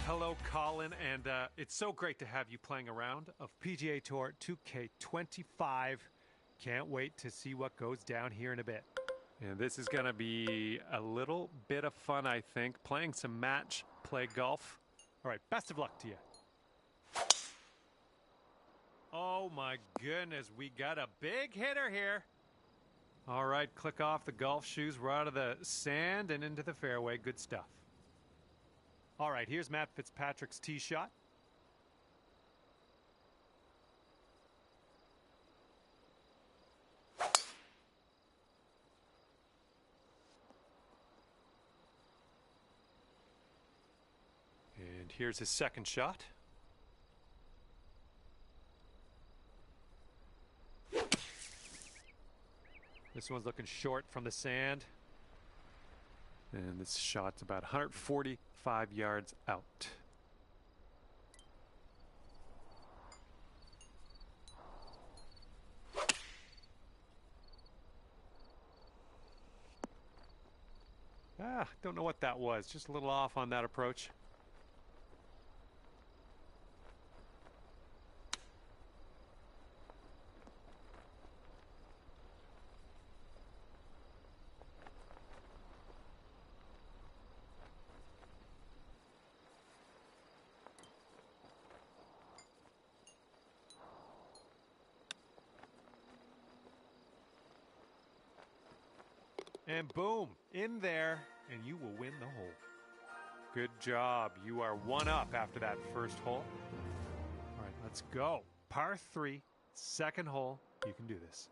Hello, Colin, and it's so great to have you playing a round of PGA Tour 2K25. Can't wait to see what goes down here in a bit. And this is going to be a little bit of fun, I think, playing some match play golf. All right, best of luck to you. Oh my goodness, we got a big hitter here. All right, click off the golf shoes. We're out of the sand and into the fairway. Good stuff. All right, here's Matt Fitzpatrick's tee shot. And here's his second shot. This one's looking short from the sand. And this shot's about 145 yards out. Don't know what that was. Just a little off on that approach. And boom, in there, and you will win the hole. Good job. You are one up after that first hole. All right, let's go. Par 3, second hole. You can do this.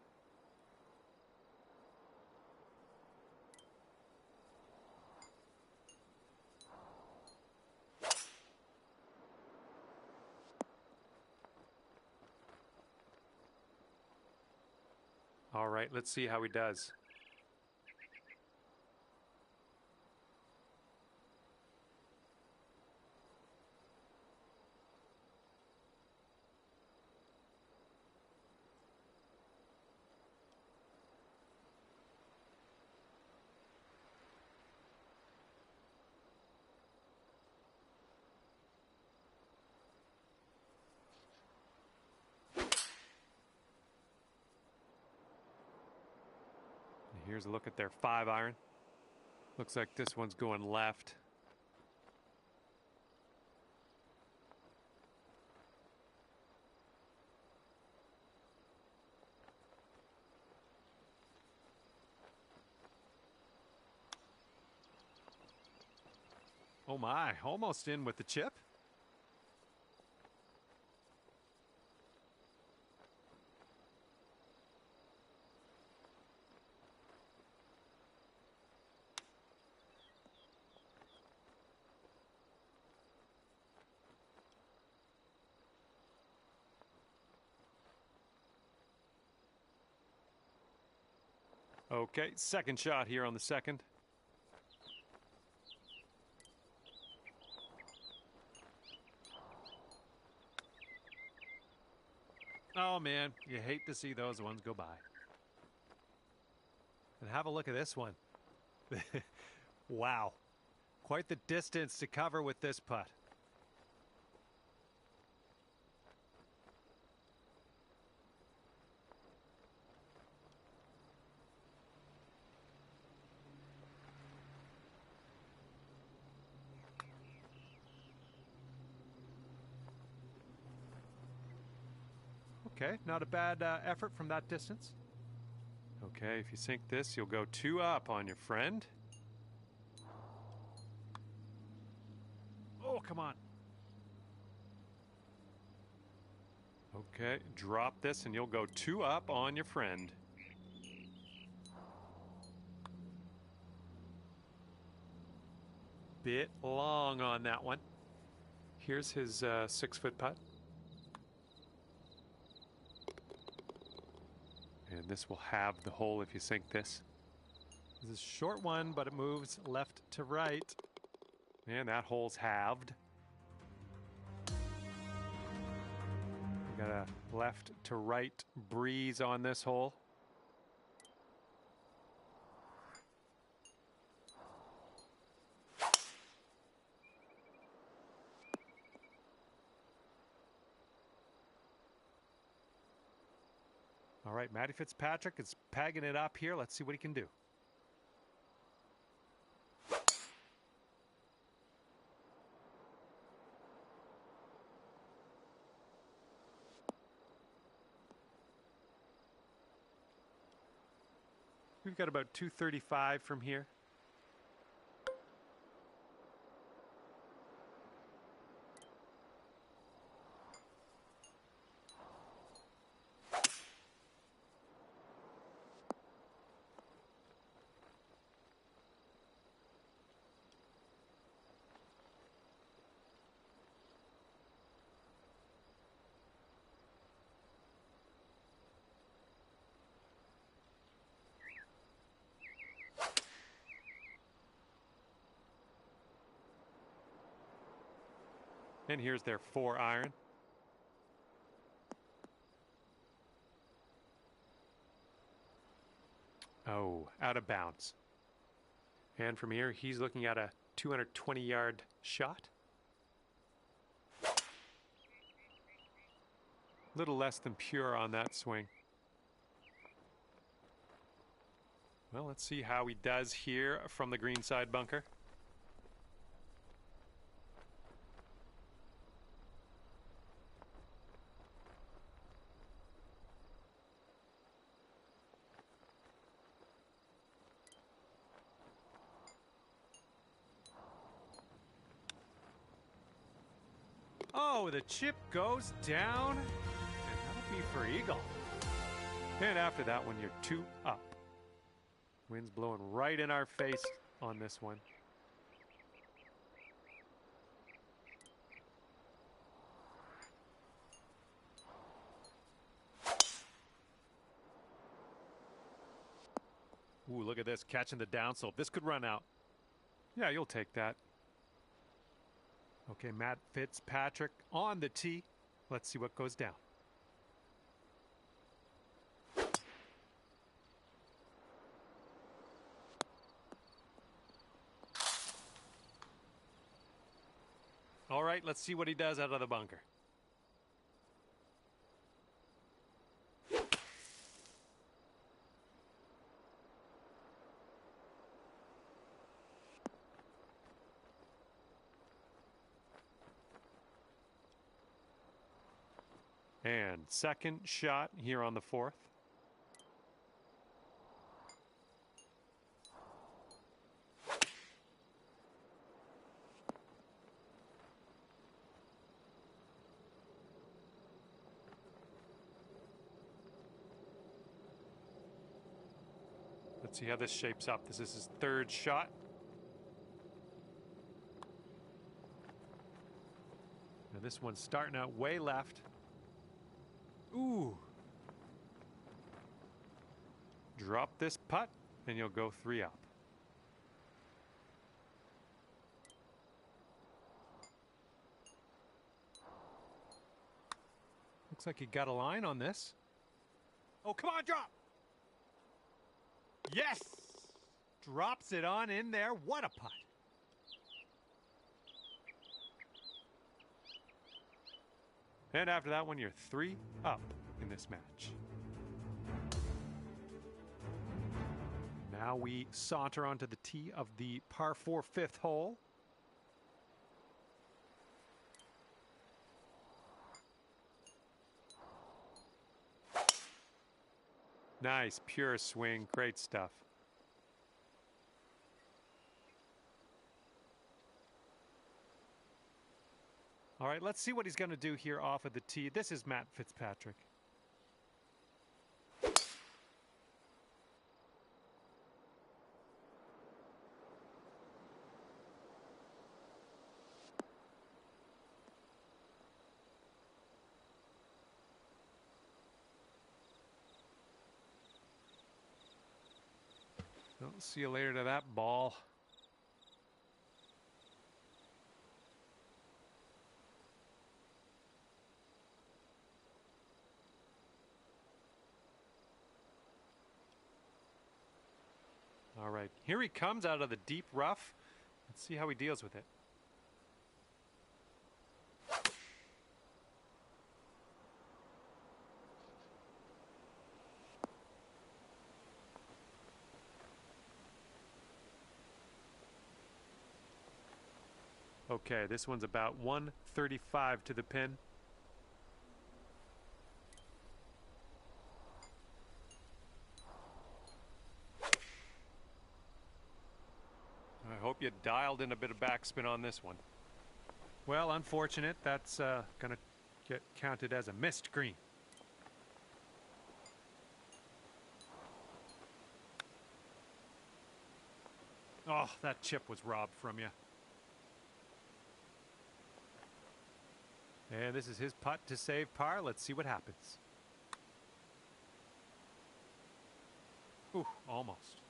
All right, let's see how he does. Here's a look at their 5-iron. Looks like this one's going left. Oh my, almost in with the chip. Okay, second shot here on the second. Oh man, you hate to see those ones go by. And have a look at this one. Wow, quite the distance to cover with this putt. Okay, not a bad effort from that distance. Okay, if you sink this, you'll go 2 up on your friend. Oh, come on. Okay, drop this and you'll go 2 up on your friend. Bit long on that one. Here's his 6-foot putt. And this will have the hole if you sink this. This is a short one, but it moves left to right. And that hole's halved. We got a left to right breeze on this hole. All right, Matty Fitzpatrick is pegging it up here. Let's see what he can do. We've got about 235 from here. And here's their 4-iron. Oh, out of bounds. And from here, he's looking at a 220-yard shot. Little less than pure on that swing. Well, let's see how he does here from the green side bunker. Oh, the chip goes down, and that'll be for eagle. And after that one, you're 2 up. Wind's blowing right in our face on this one. Ooh, look at this, catching the downslope. This could run out. Yeah, you'll take that. Okay, Matt Fitzpatrick on the tee. Let's see what goes down. All right, let's see what he does out of the bunker. And second shot here on the 4th. Let's see how this shapes up. This is his 3rd shot. Now this one's starting out way left. Ooh. Drop this putt, and you'll go 3 up. Looks like he got a line on this. Oh, come on, drop! Yes! Drops it on in there. What a putt. And after that one, you're 3 up in this match. Now we saunter onto the tee of the par 4 5th hole. Nice, pure swing. Great stuff. All right, let's see what he's going to do here off of the tee. This is Matt Fitzpatrick. I'll see you later to that ball. All right, here he comes out of the deep rough. Let's see how he deals with it. Okay, this one's about 135 to the pin. I hope you dialed in a bit of backspin on this one. Well, unfortunate. That's going to get counted as a missed green. Oh, that chip was robbed from you. And this is his putt to save par. Let's see what happens. Ooh, almost.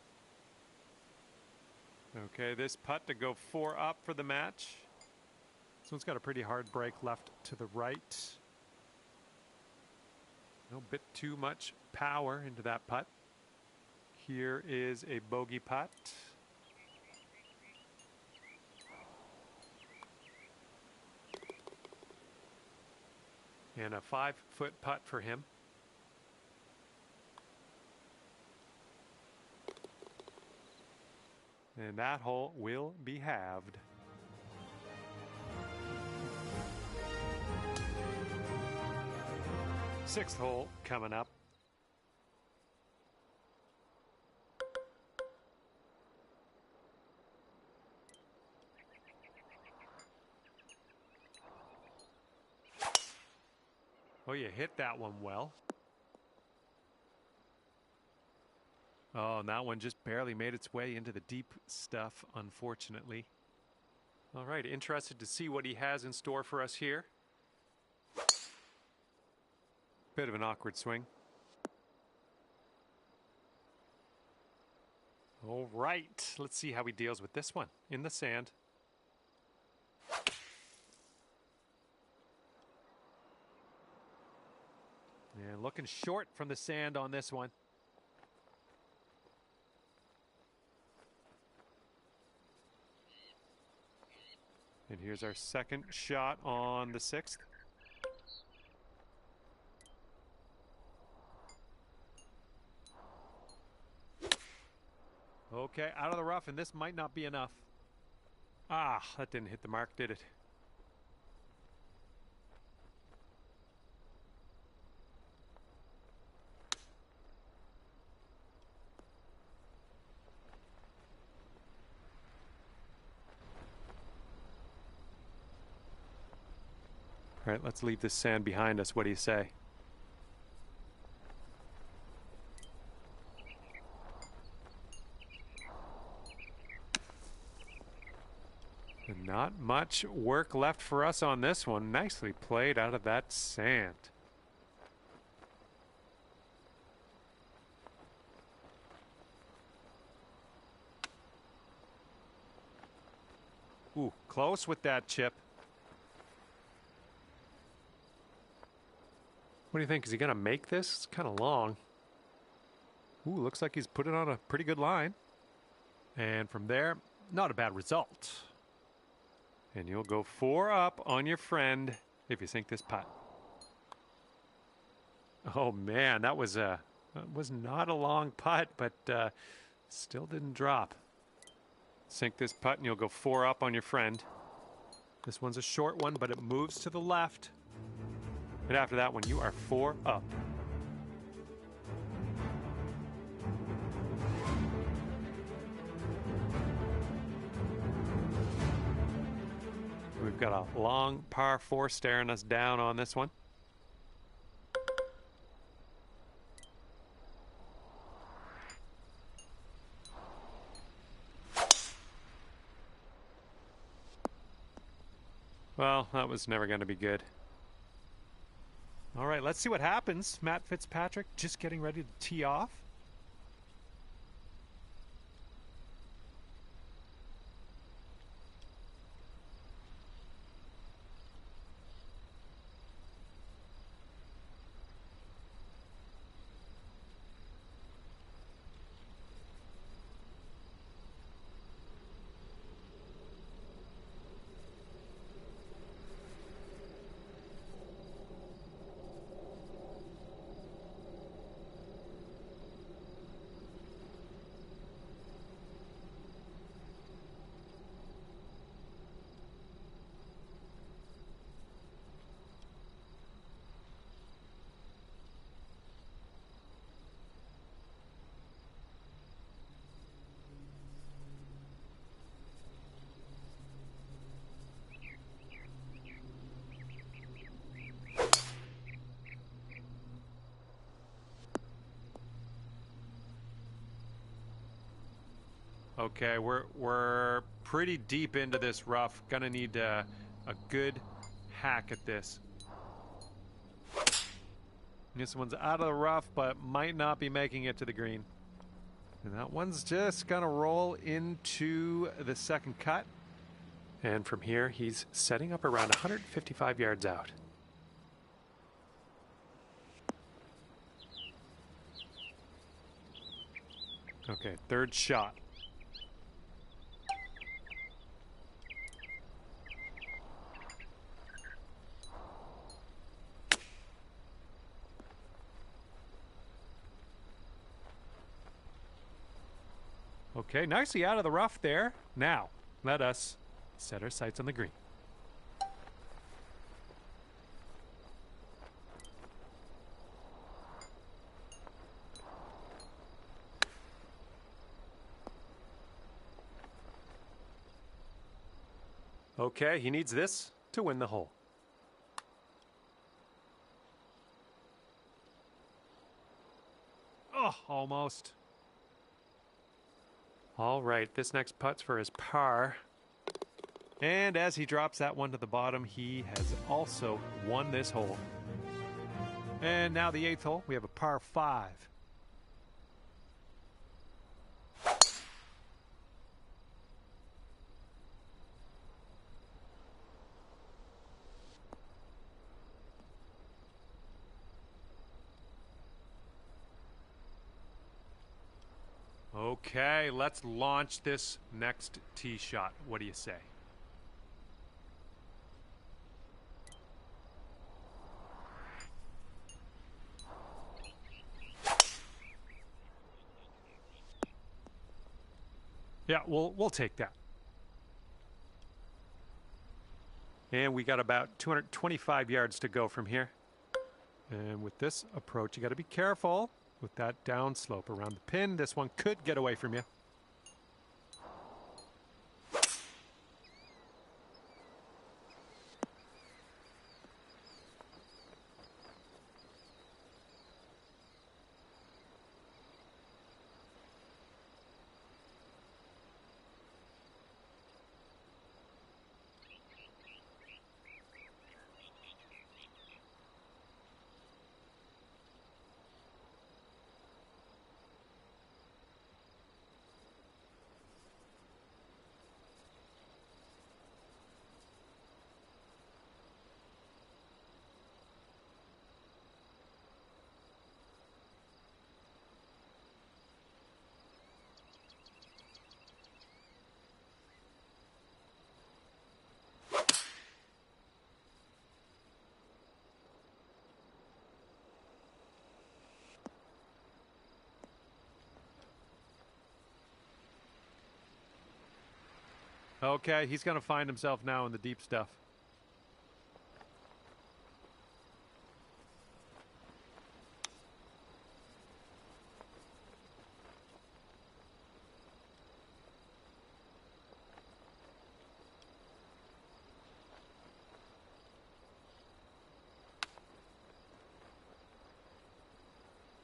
Okay, this putt to go 4 up for the match. This one's got a pretty hard break left to the right. A bit too much power into that putt. Here is a bogey putt. And a 5-foot putt for him. And that hole will be halved. Sixth hole coming up. Oh, you hit that one well. Oh, and that one just barely made its way into the deep stuff, unfortunately. All right, interested to see what he has in store for us here. Bit of an awkward swing. All right, let's see how he deals with this one in the sand. And looking short from the sand on this one. And here's our second shot on the 6th. Okay, out of the rough, and this might not be enough. Ah, that didn't hit the mark, did it? All right, let's leave this sand behind us. What do you say? And not much work left for us on this one. Nicely played out of that sand. Ooh, close with that chip. What do you think? Is he going to make this? It's kind of long. Ooh, looks like he's put it on a pretty good line. And from there, not a bad result. And you'll go 4 up on your friend if you sink this putt. Oh man, that was not a long putt, but still didn't drop. Sink this putt and you'll go 4 up on your friend. This one's a short one, but it moves to the left. And after that one, you are 4 up. we've got a long par 4 staring us down on this one. Well, that was never going to be good. All right, let's see what happens. Matt Fitzpatrick just getting ready to tee off. Okay, we're pretty deep into this rough. Gonna need a good hack at this. This one's out of the rough, but might not be making it to the green. And that one's just gonna roll into the second cut. And from here, he's setting up around 155 yards out. Okay, third shot. Okay, nicely out of the rough there. Now, let us set our sights on the green. Okay, he needs this to win the hole. Oh, almost. All right, this next putt's for his par. And as he drops that one to the bottom, he has also won this hole. And now the 8th hole, we have a par 5. Okay, let's launch this next tee shot. What do you say? Yeah, we'll take that. And we got about 225 yards to go from here. And with this approach, you got to be careful with that downslope around the pin. This one could get away from you. Okay, he's going to find himself now in the deep stuff.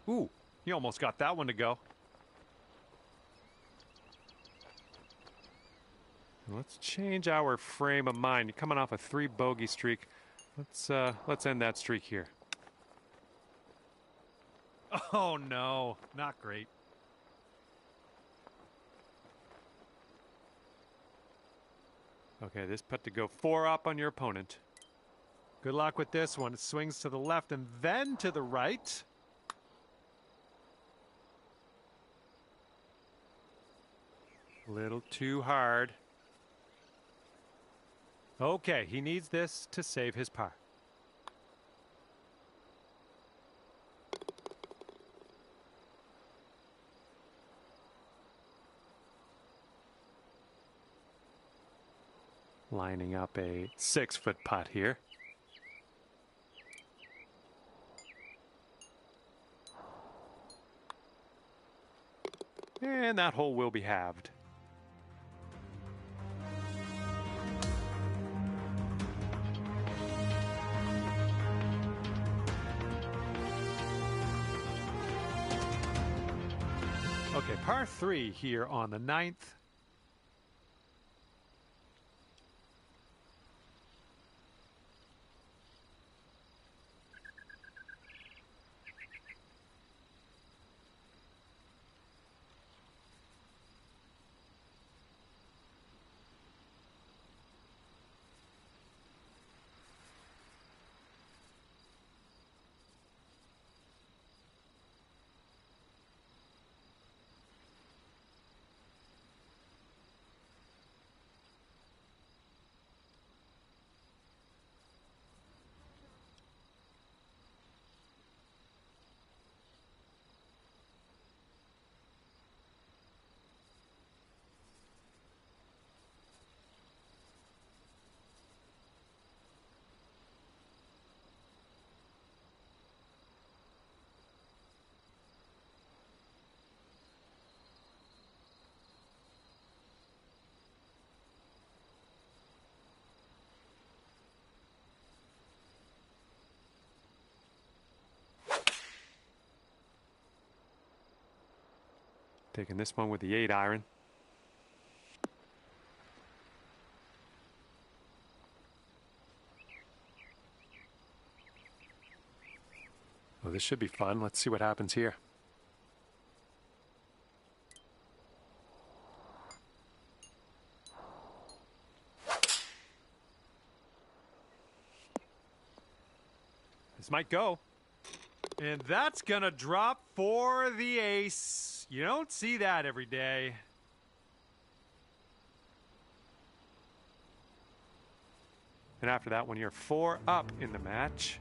Ooh, you almost got that one to go. Let's change our frame of mind. You're coming off a 3 bogey streak. Let's end that streak here. Oh no, not great. Okay, this putt to go 4 up on your opponent. Good luck with this one. It swings to the left and then to the right. A little too hard. Okay, he needs this to save his par. Lining up a 6-foot putt here. And that hole will be halved. Okay, par 3 here on the 9th. Taking this one with the 8 iron. Well, this should be fun. Let's see what happens here. This might go. And that's gonna drop for the ace. You don't see that every day. And after that one, you're 4 up in the match.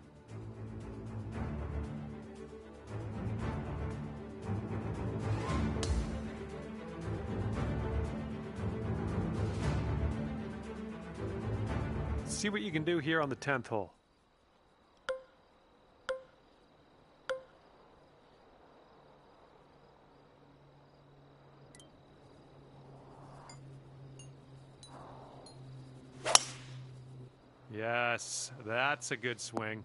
See what you can do here on the 10th hole. Yes, that's a good swing.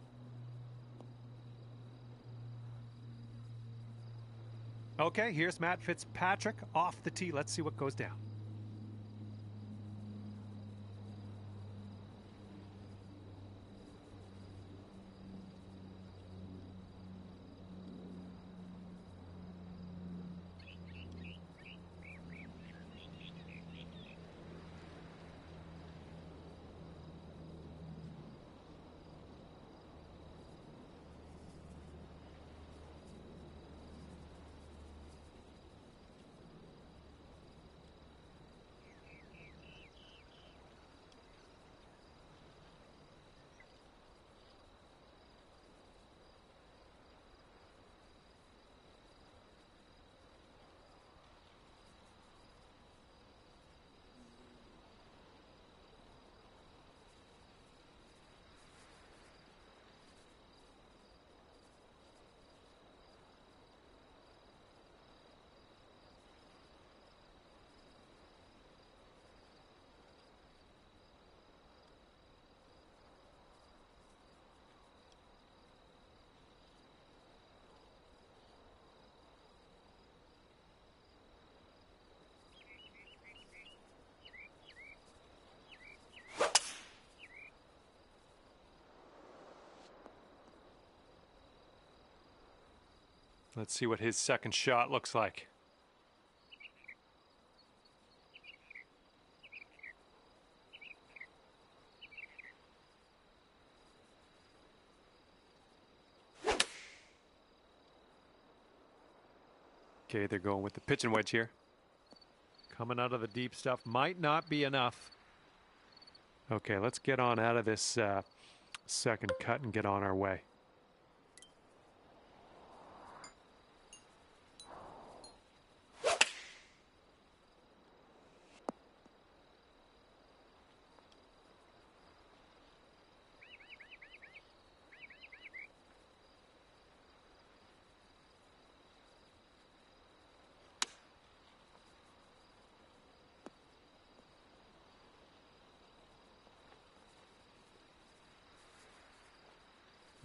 Okay, here's Matt Fitzpatrick off the tee. Let's see what goes down. Let's see what his second shot looks like. Okay, they're going with the pitching wedge here. Coming out of the deep stuff might not be enough. Okay, let's get on out of this second cut and get on our way.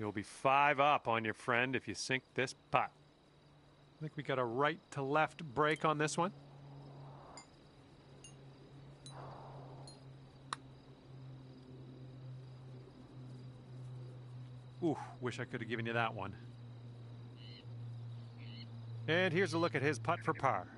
You'll be 5 up on your friend if you sink this putt. I think we got a right to left break on this one. Ooh, wish I could have given you that one. And here's a look at his putt for par.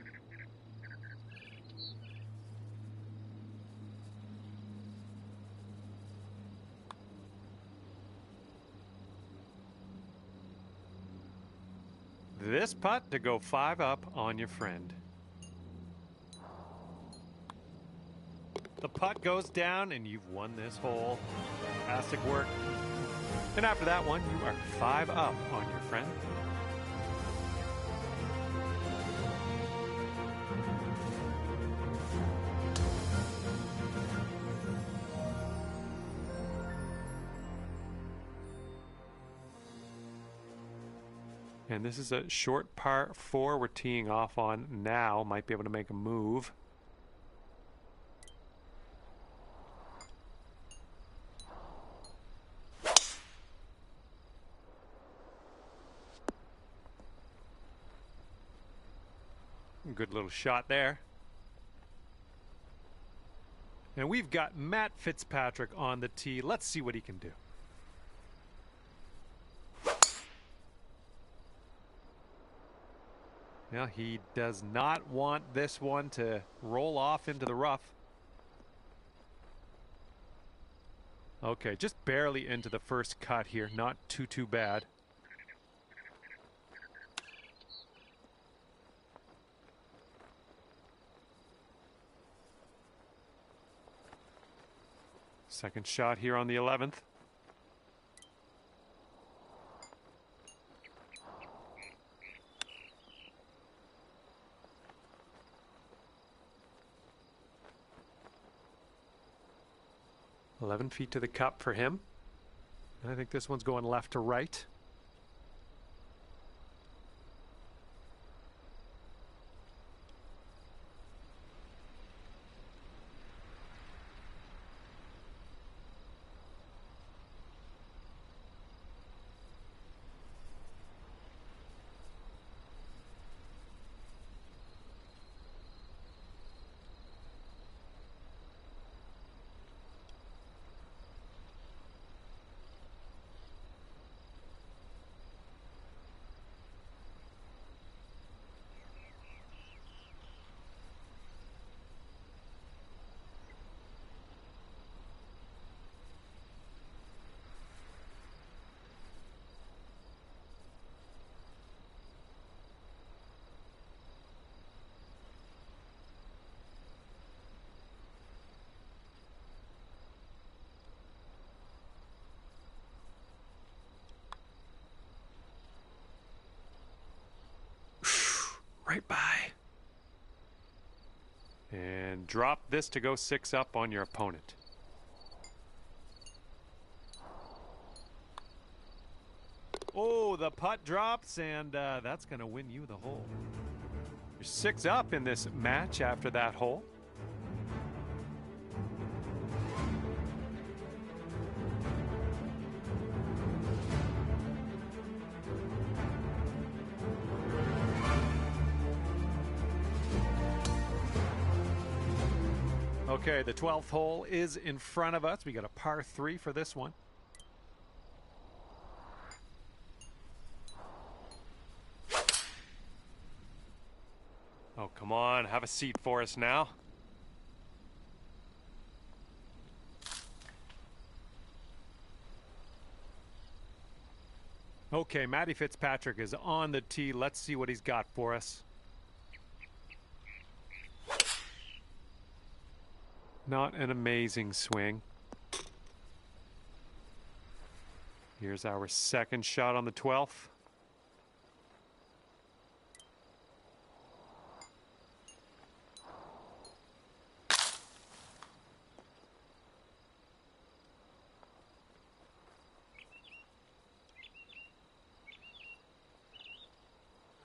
This putt to go 5 up on your friend. The putt goes down and you've won this hole. Fantastic work. And after that one, you are 5 up on your friend. And this is a short par 4 we're teeing off on now. Might be able to make a move. Good little shot there. And we've got Matt Fitzpatrick on the tee. Let's see what he can do. Now, he does not want this one to roll off into the rough. Okay, just barely into the first cut here. Not too bad. Second shot here on the 11th. $11 to the cup for him. I think this one's going left to right. Right by. And drop this to go 6 up on your opponent. Oh, the putt drops, and that's going to win you the hole. You're 6 up in this match after that hole. Okay, the 12th hole is in front of us. We got a par 3 for this one. come on, have a seat for us now. Okay, Matty Fitzpatrick is on the tee. Let's see what he's got for us. Not an amazing swing. Here's our second shot on the 12th.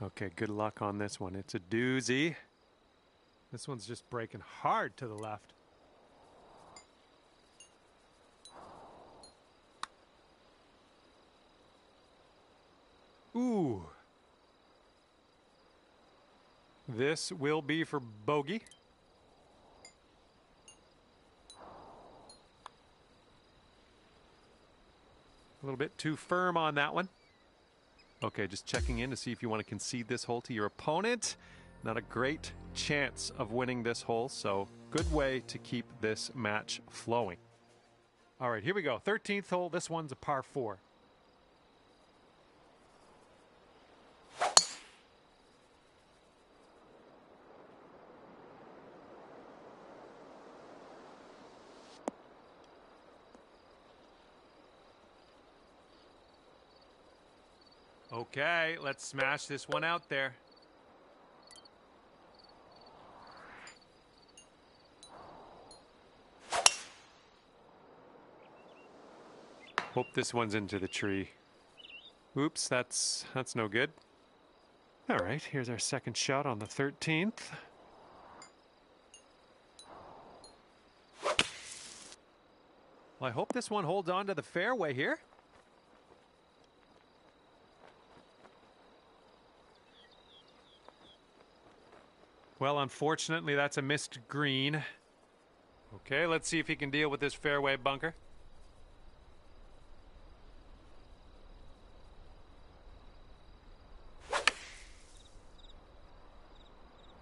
Okay, good luck on this one. It's a doozy. This one's just breaking hard to the left. Ooh. This will be for bogey. A little bit too firm on that one. Okay, just checking in to see if you want to concede this hole to your opponent. Not a great chance of winning this hole, so good way to keep this match flowing. All right, here we go. 13th hole. This one's a par 4. Okay, let's smash this one out there. Hope this one's into the tree. Oops, that's no good. All right, here's our second shot on the 13th. Well, I hope this one holds on to the fairway here. Well, unfortunately, that's a missed green. Okay, let's see if he can deal with this fairway bunker.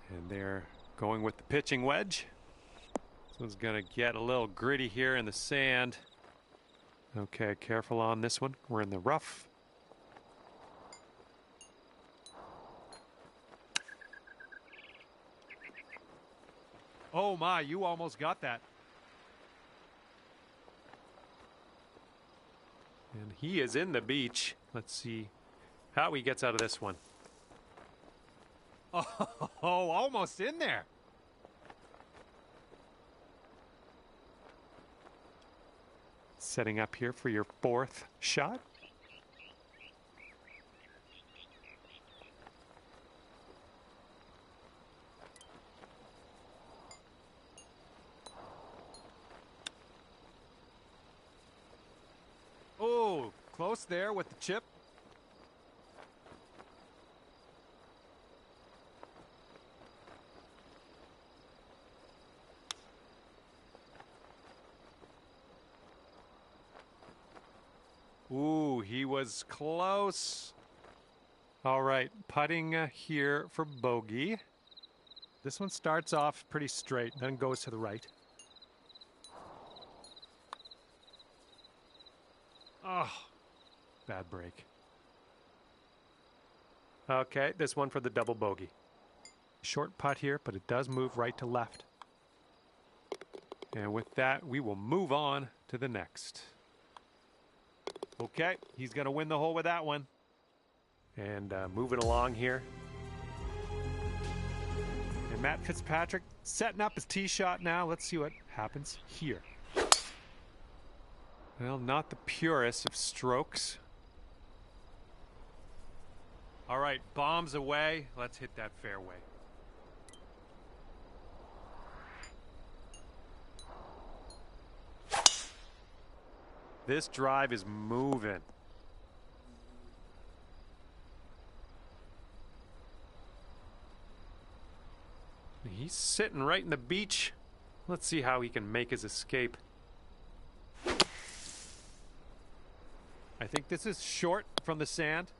And they're going with the pitching wedge. This one's going to get a little gritty here in the sand. Okay, careful on this one. We're in the rough. Oh my, you almost got that. And he is in the beach. Let's see how he gets out of this one. Oh, almost in there. Setting up here for your 4th shot. Oh, close there with the chip. Ooh, he was close. All right, putting here for bogey. This one starts off pretty straight, then goes to the right. Oh, bad break. Okay, this one for the double bogey. Short putt here, but it does move right to left. And with that, we will move on to the next. Okay, he's going to win the hole with that one. And moving along here. And Matt Fitzpatrick setting up his tee shot now. Let's see what happens here. Well, not the purest of strokes. All right, bombs away. Let's hit that fairway. This drive is moving. He's sitting right in the beach. Let's see how he can make his escape. I think this is short from the sand.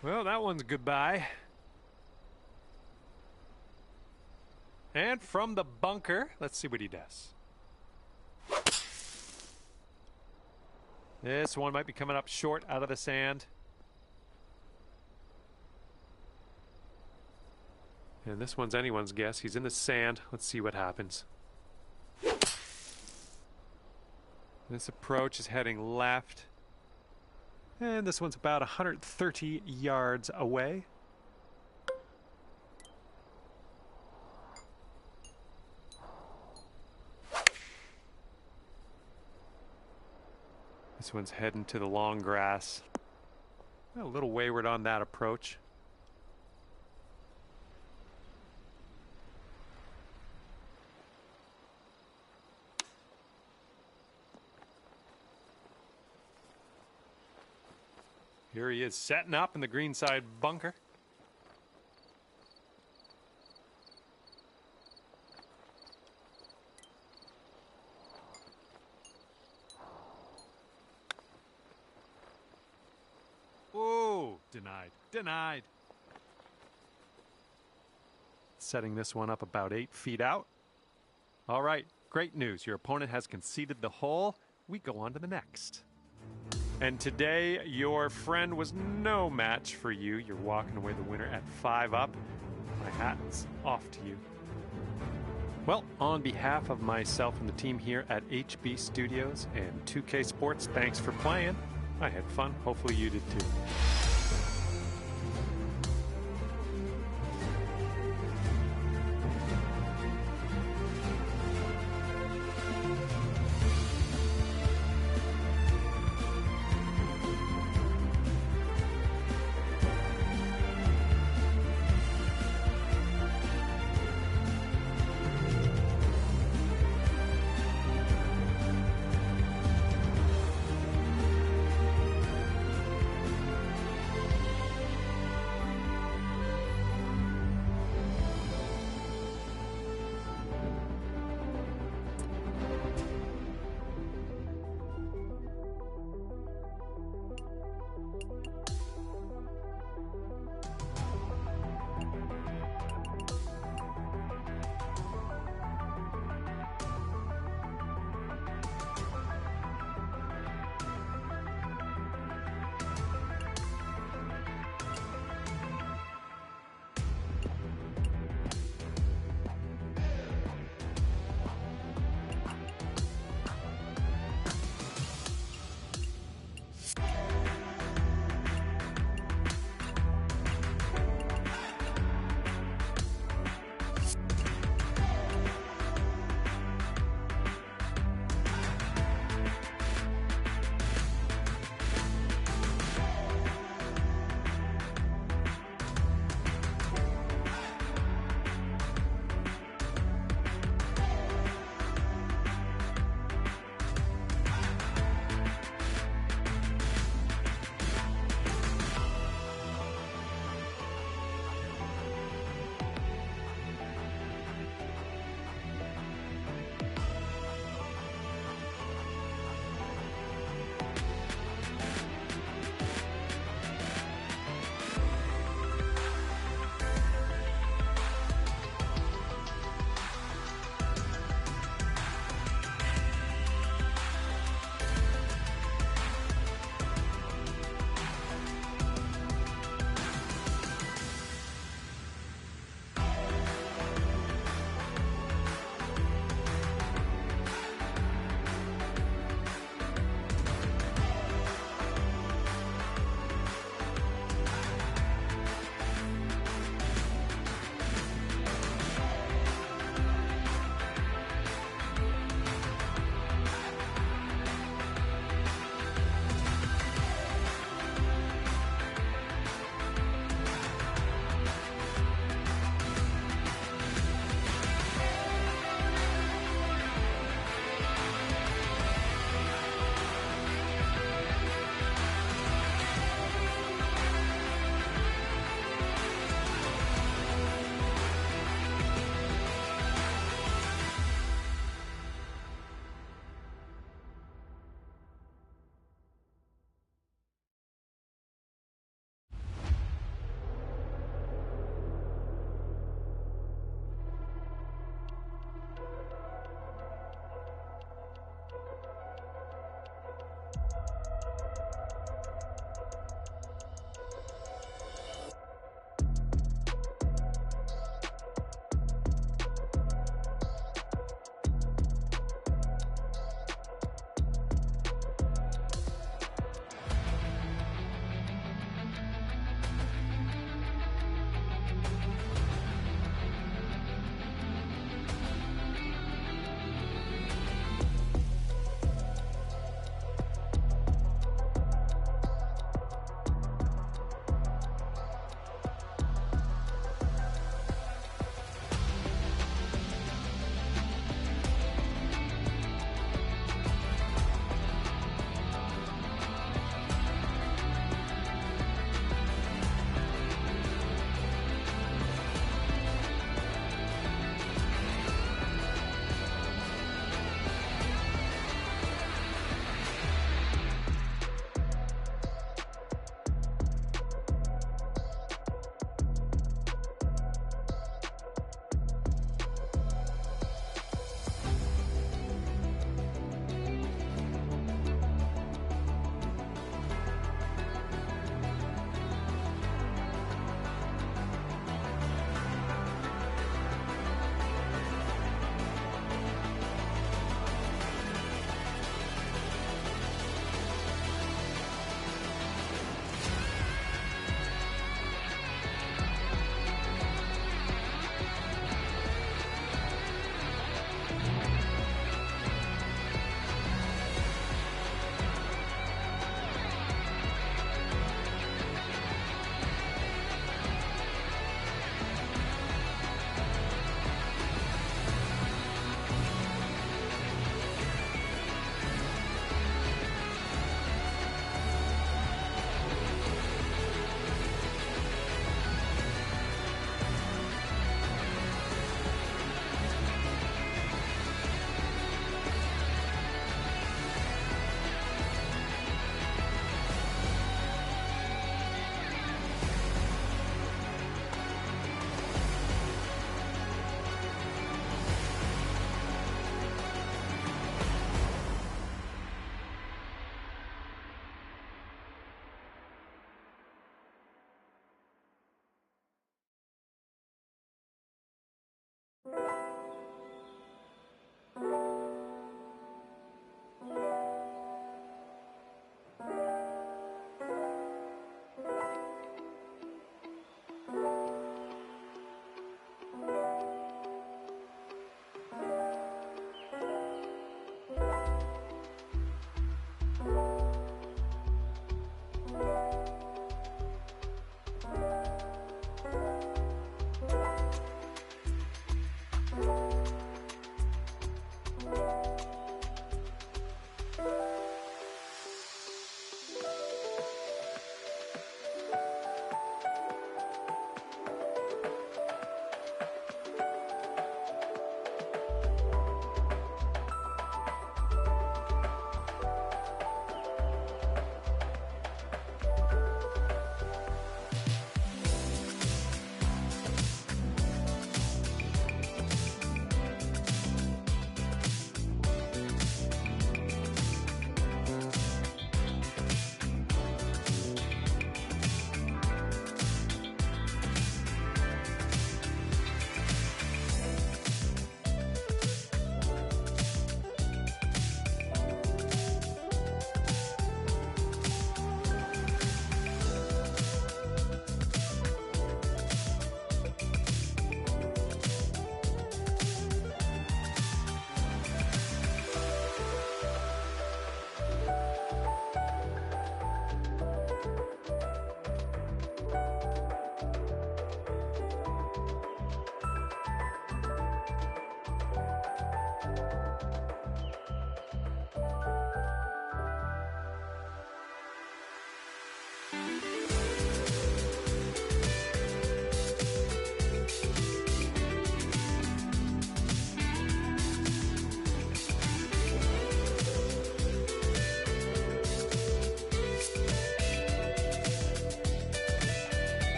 Well, that one's goodbye. And from the bunker, let's see what he does. This one might be coming up short out of the sand. And this one's anyone's guess. He's in the sand. Let's see what happens. This approach is heading left. And this one's about 130 yards away. This one's heading to the long grass. A little wayward on that approach. Here he is setting up in the greenside bunker. Oh, denied, denied. Setting this one up about 8 feet out. All right, great news. Your opponent has conceded the hole. We go on to the next. And today, your friend was no match for you. You're walking away the winner at 5 up. My hat's off to you. Well, on behalf of myself and the team here at HB Studios and 2K Sports, thanks for playing. I had fun. Hopefully you did too.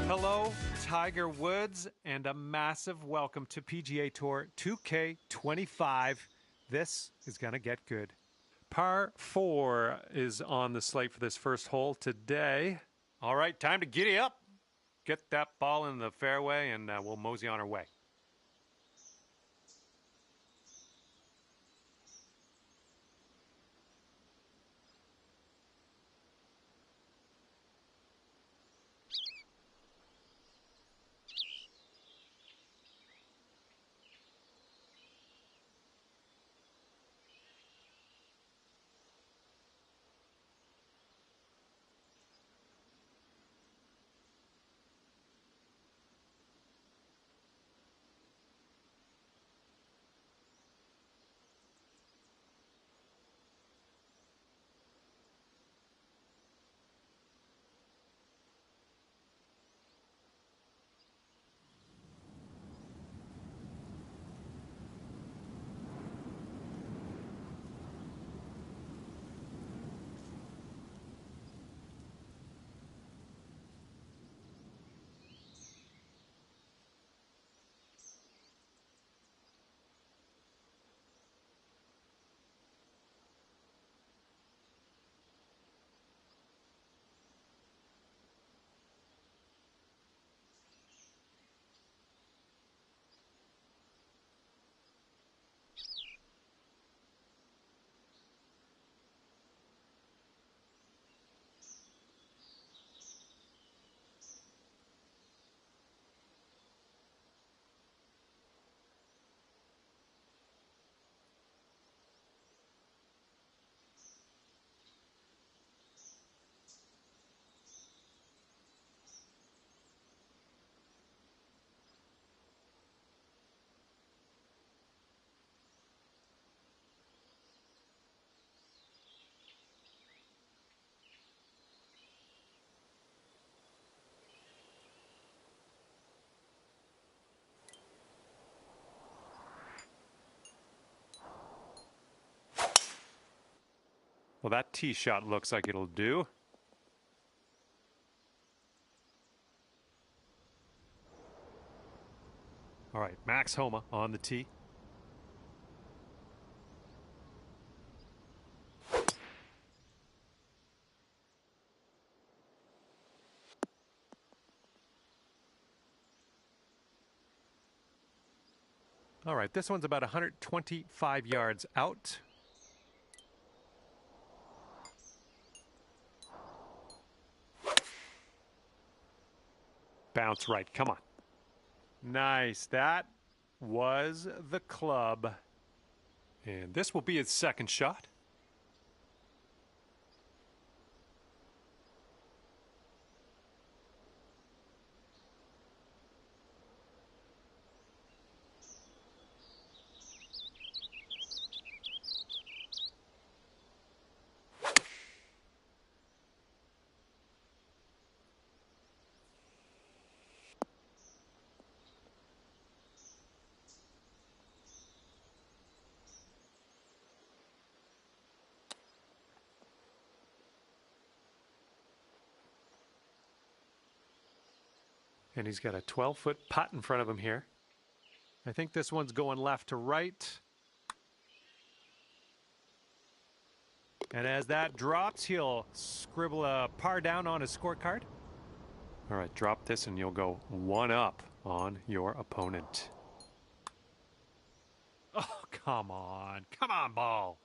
Hello, Tiger Woods, and a massive welcome to PGA Tour 2K25. This is going to get good. Par 4 is on the slate for this first hole today. All right, time to giddy up. Get that ball in the fairway, and we'll mosey on our way. Well, that tee shot looks like it'll do. right, Max Homa on the tee. All right, this one's about 125 yards out. Bounce right, come on. Nice, that was the club. And this will be his second shot. And he's got a 12-foot putt in front of him here. I think this one's going left to right. And as that drops, he'll scribble a par down on his scorecard. All right, drop this and you'll go one up on your opponent. Oh, come on. Come on, ball.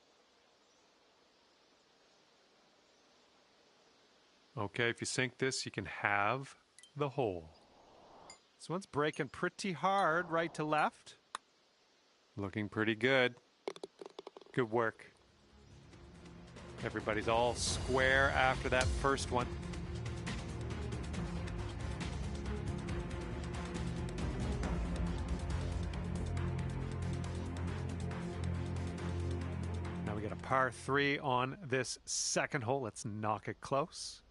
Okay, if you sink this, you can have the hole. This one's breaking pretty hard right to left. Looking pretty good. Good work. Everybody's all square after that first one. Now we got a par 3 on this second hole. Let's knock it close.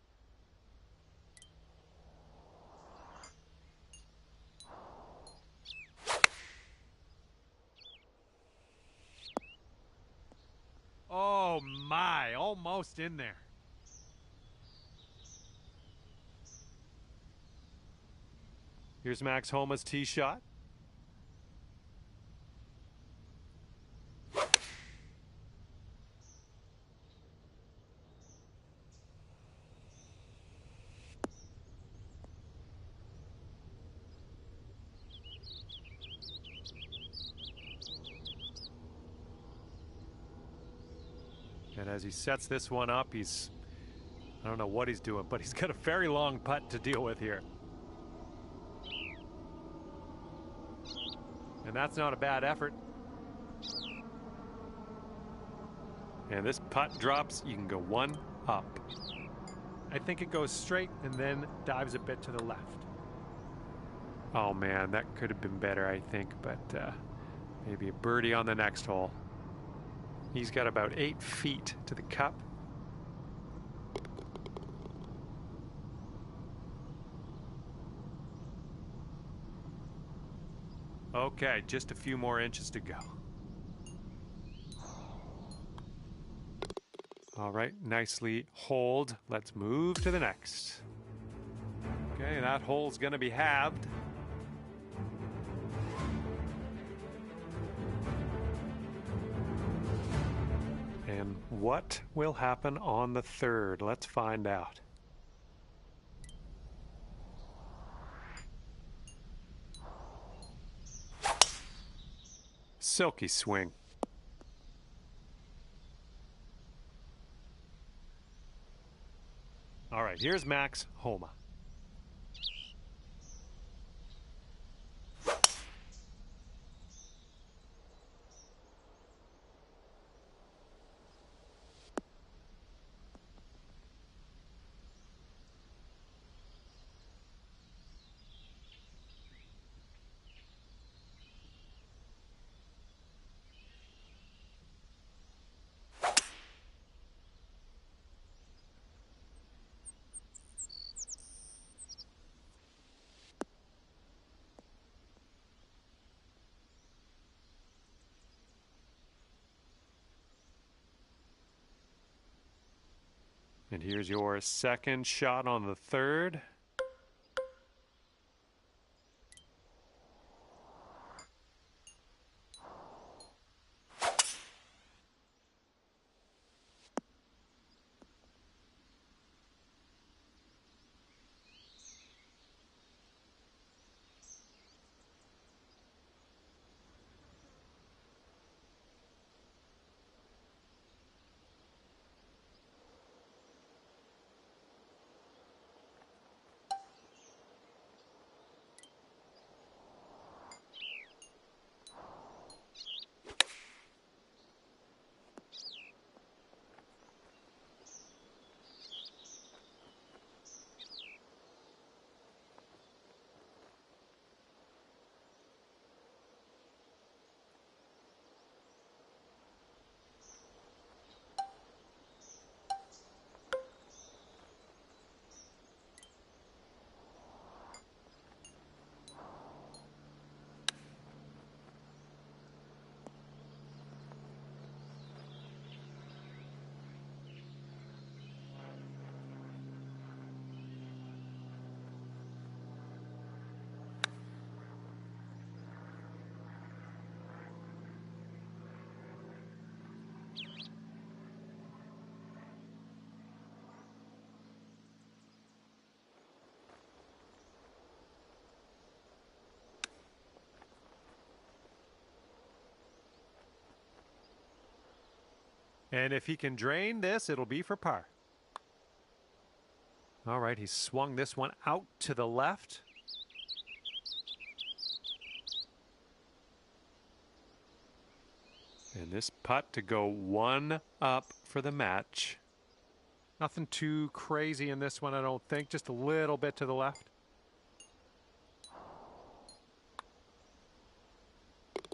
Oh my, almost in there. Here's Max Homa's tee shot. And as he sets this one up, I don't know what he's doing, but he's got a very long putt to deal with here. And that's not a bad effort. And this putt drops, you can go one up. I think it goes straight and then dives a bit to the left. Oh man, that could have been better, I think, but maybe a birdie on the next hole. He's got about 8 feet to the cup. Okay, just a few more inches to go. All right, nicely holed. Let's move to the next. Okay, that hole's gonna be halved. And what will happen on the third? Let's find out. Silky swing. All right, here's Max Homa. And here's your second shot on the third. And if he can drain this, it'll be for par. All right, he swung this one out to the left. And this putt to go one up for the match. Nothing too crazy in this one, I don't think. Just a little bit to the left.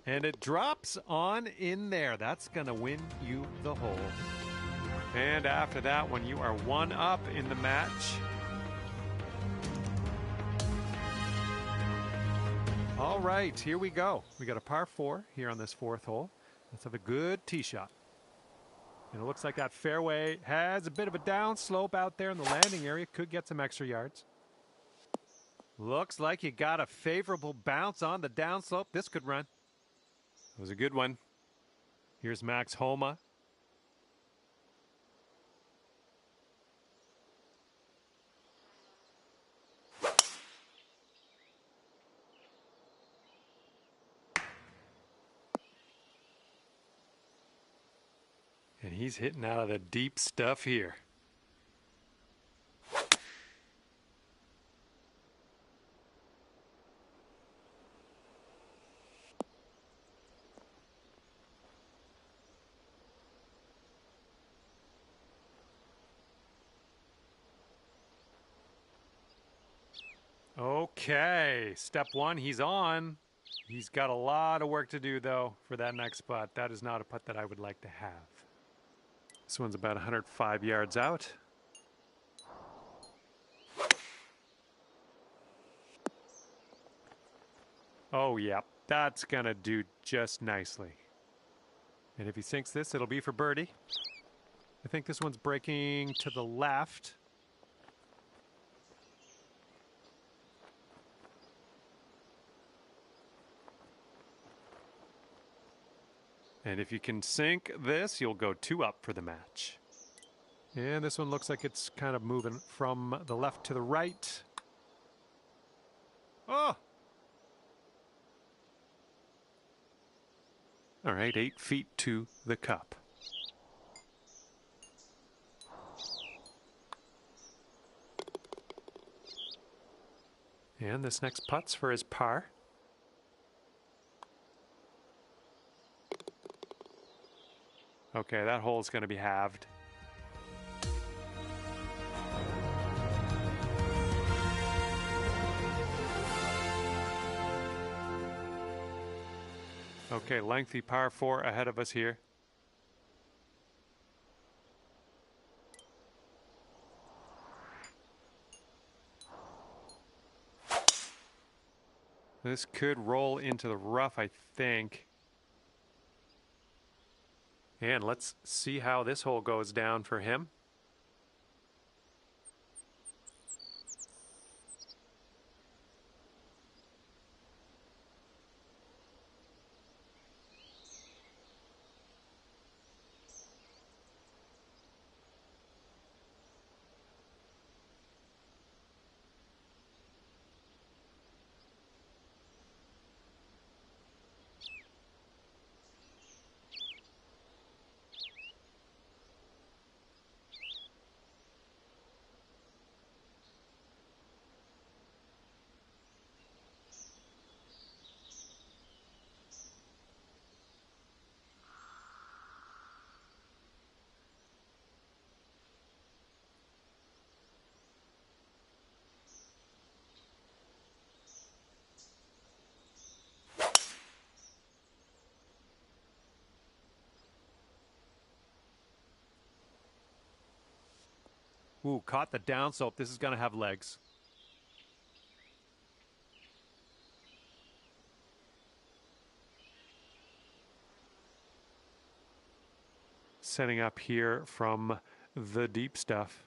And it drops on in there. That's going to win you the hole. And after that one, you are one up in the match. All right, here we go. We got a par 4 here on this 4th hole. Let's have a good tee shot. And it looks like that fairway has a bit of a down slope out there in the landing area. Could get some extra yards. Looks like you got a favorable bounce on the downslope. This could run. It was a good one. Here's Max Homa. And he's hitting out of the deep stuff here. Okay, step 1, he's on. He's got a lot of work to do, though, for that next putt. That is not a putt that I would like to have. This one's about 105 yards out. Oh, yeah, that's going to do just nicely. And if he sinks this, it'll be for birdie. I think this one's breaking to the left. And if you can sink this, you'll go 2 up for the match. And this one looks like it's kind of moving from the left to the right. Oh! All right, 8 feet to the cup. And this next putt's for his par. Okay, that hole's going to be halved. Okay, lengthy par 4 ahead of us here. This could roll into the rough, I think. And let's see how this hole goes down for him. Ooh, caught the downslope. This is going to have legs. Setting up here from the deep stuff.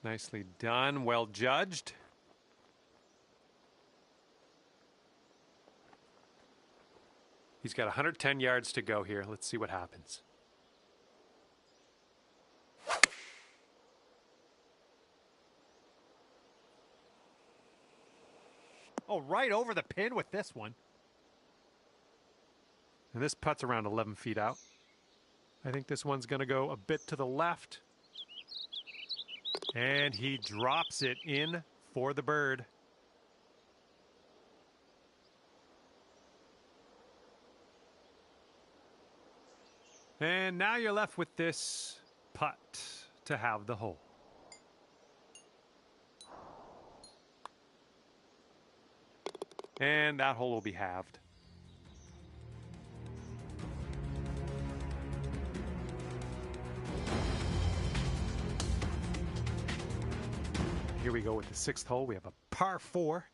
Nicely done. Well judged. He's got 110 yards to go here. Let's see what happens. Oh, right over the pin with this one. And this putt's around 11 feet out. I think this one's going to go a bit to the left. And he drops it in for the bird. And now you're left with this putt to have the hole. And that hole will be halved. Here we go with the sixth hole. We have a par 4.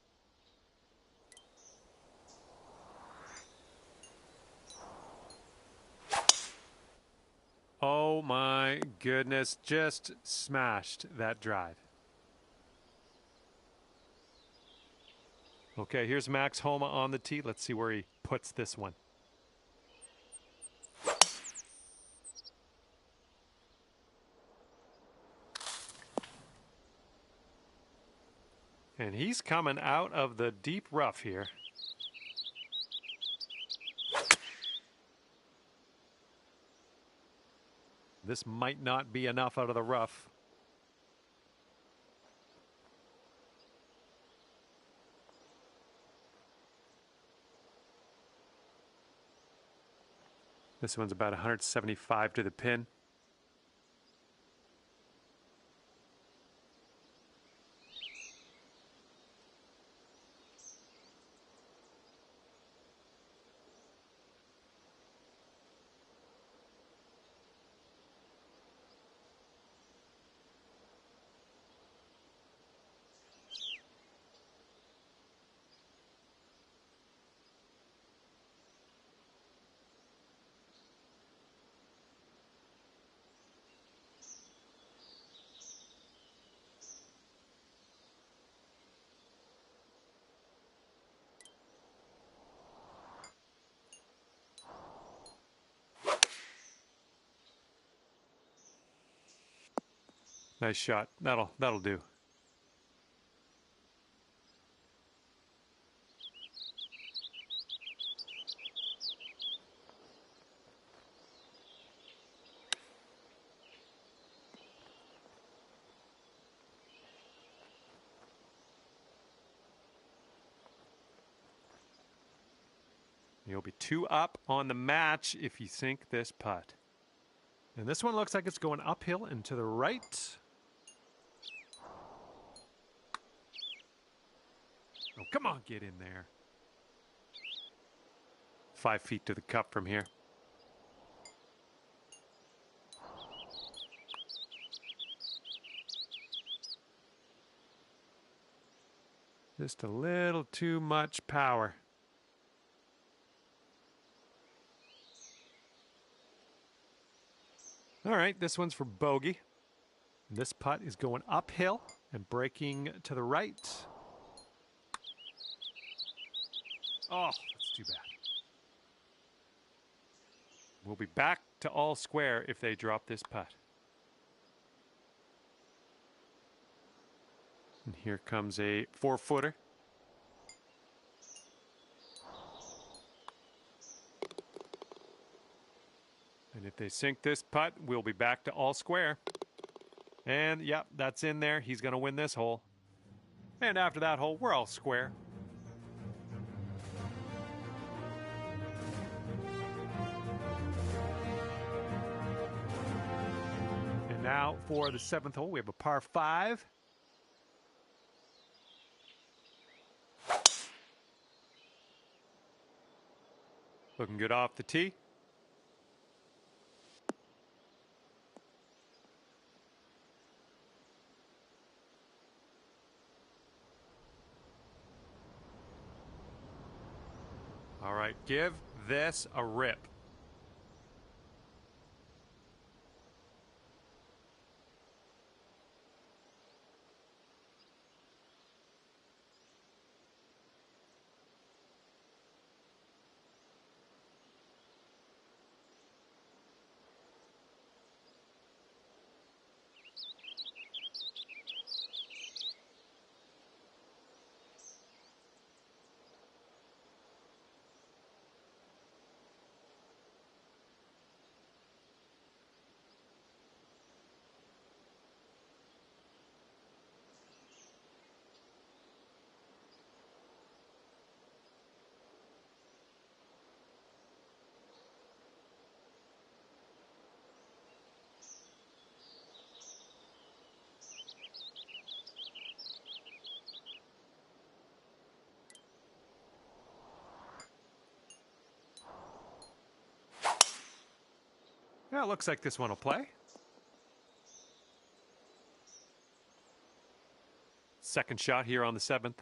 Oh my goodness, just smashed that drive. Okay, here's Max Homa on the tee. Let's see where he puts this one. And he's coming out of the deep rough here. This might not be enough out of the rough. This one's about 175 to the pin. Nice shot. That'll do. You'll be 2 up on the match if you sink this putt. And this one looks like it's going uphill and to the right. Oh, come on, get in there. 5 feet to the cup from here. Just a little too much power. All right, this one's for bogey. This putt is going uphill and breaking to the right. Oh, that's too bad. We'll be back to all square if they drop this putt. And here comes a 4-footer. And if they sink this putt, we'll be back to all square. And, yep, that's in there. He's going to win this hole. And after that hole, we're all square. And now for the 7th hole, we have a par 5. Looking good off the tee. All right, give this a rip. Yeah, it looks like this one will play. Second shot here on the 7th.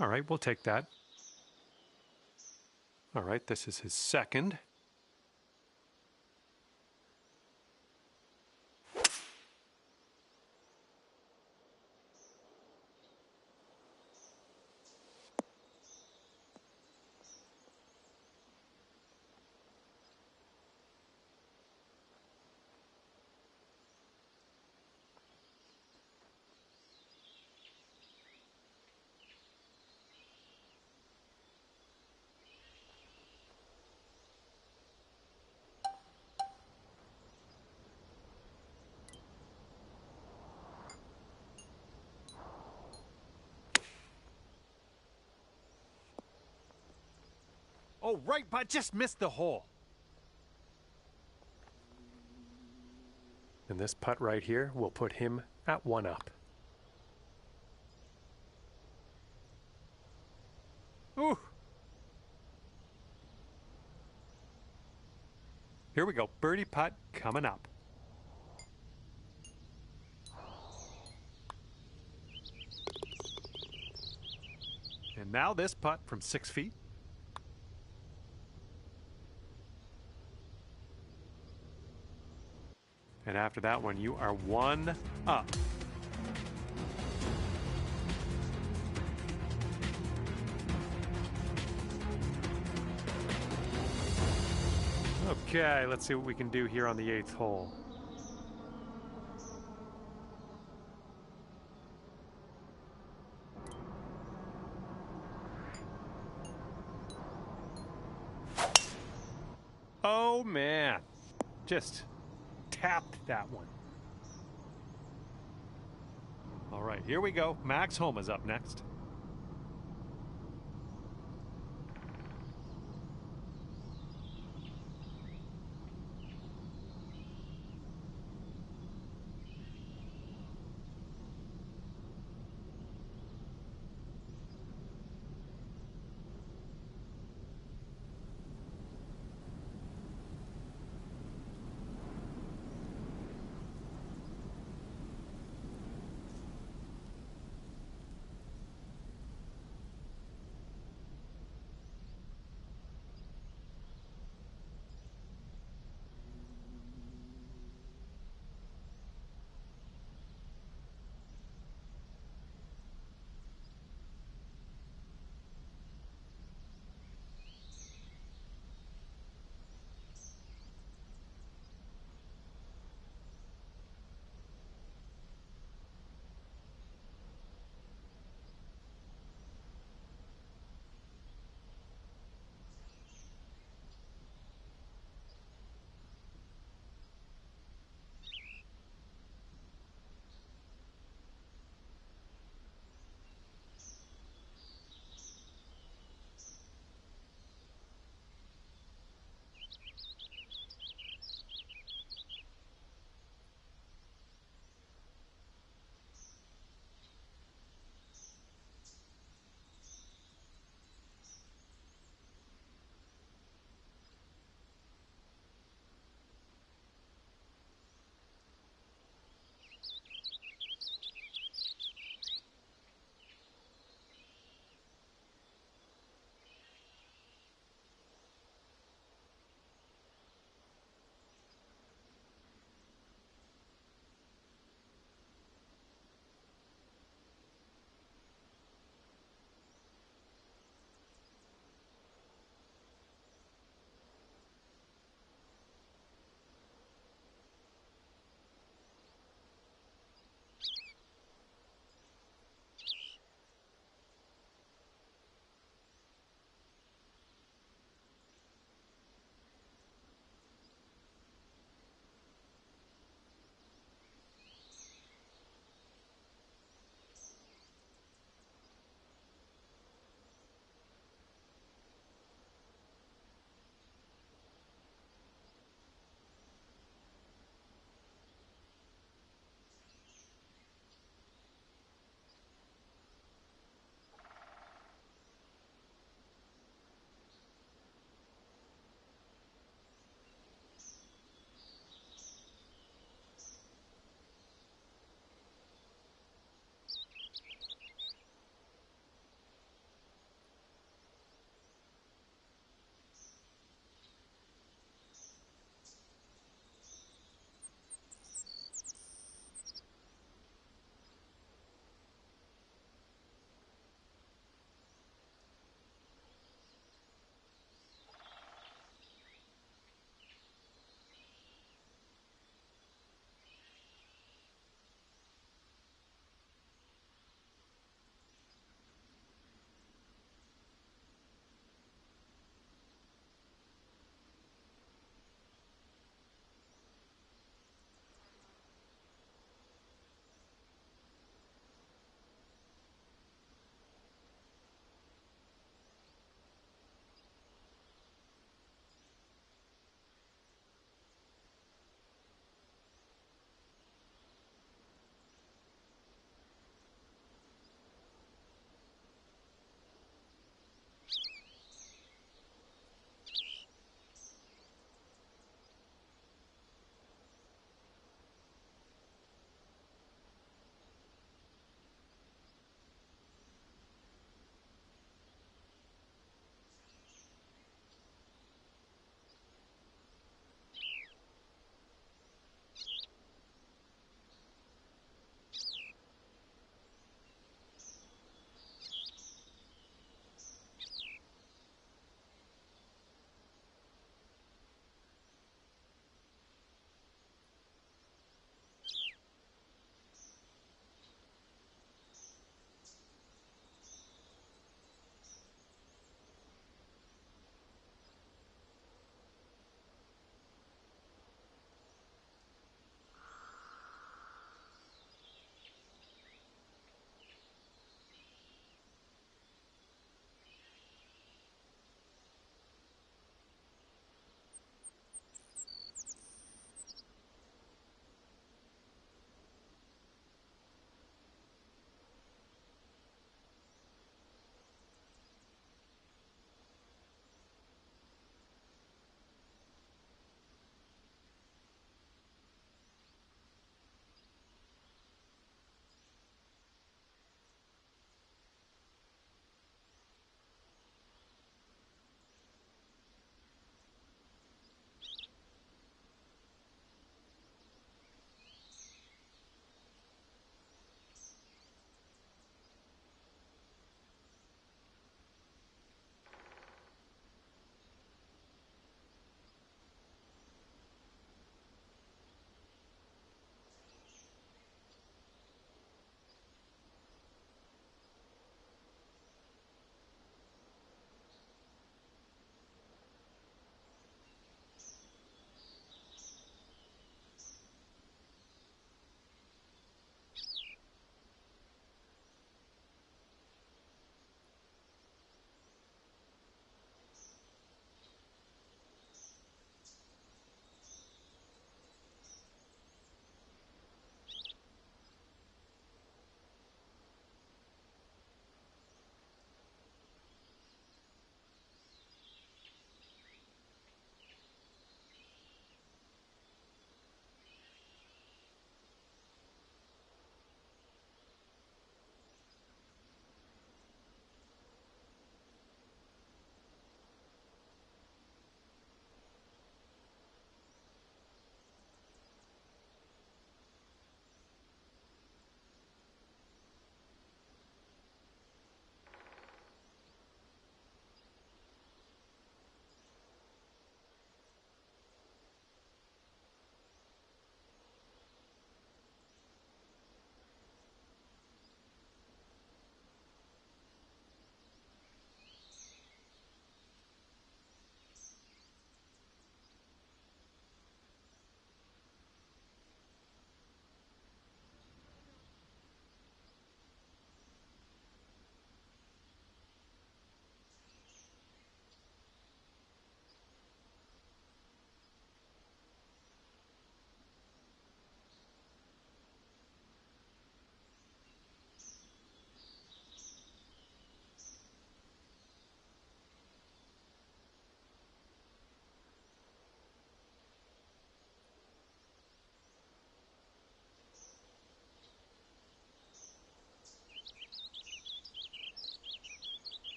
All right, we'll take that. All right, this is his second. Oh, right, but I just missed the hole. And this putt right here will put him at 1 up. Ooh. Here we go. Birdie putt coming up. And now this putt from 6 feet. And after that one, you are 1 up. Okay, let's see what we can do here on the 8th hole. Oh man, just tapped that one. All right, here we go. Max Homa's up next.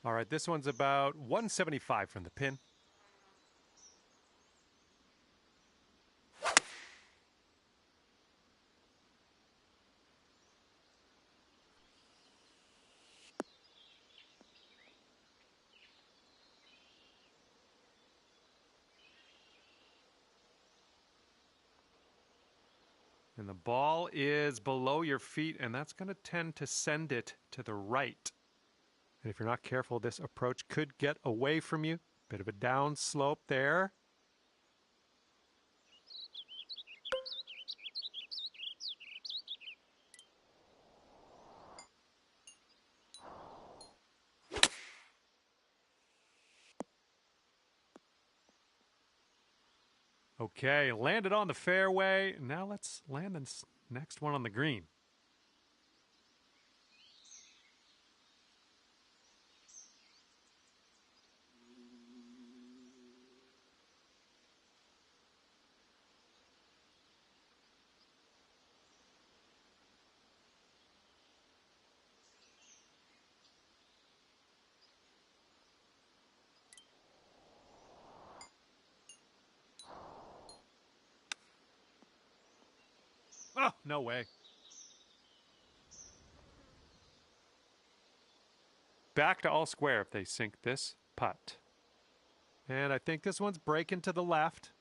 All right, this one's about 175 from the pin. And the ball is below your feet, and that's going to tend to send it to the right. And if you're not careful, this approach could get away from you. Bit of a down slope there. Okay, landed on the fairway. Now let's land the next one on the green. Oh, no way. Back to all square if they sink this putt. And I think this one's breaking to the left.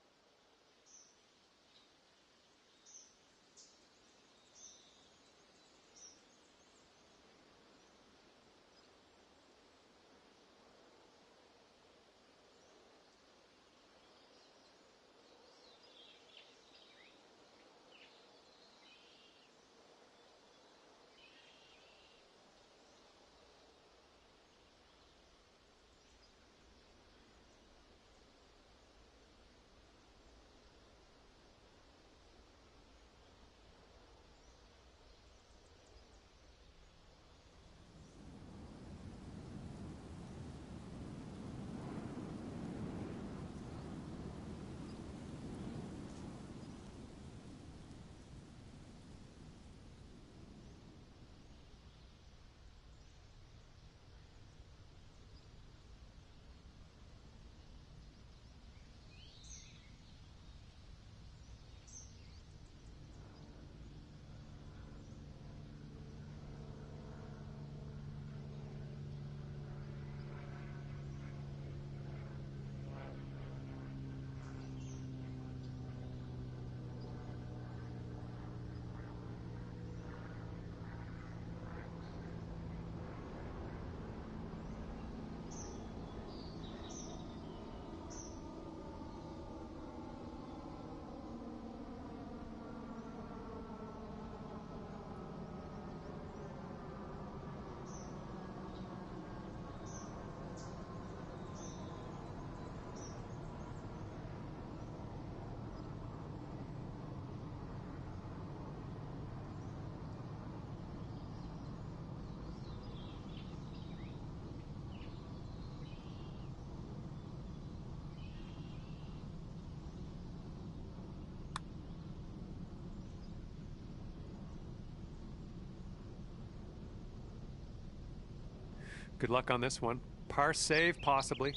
Good luck on this one. Par save, possibly.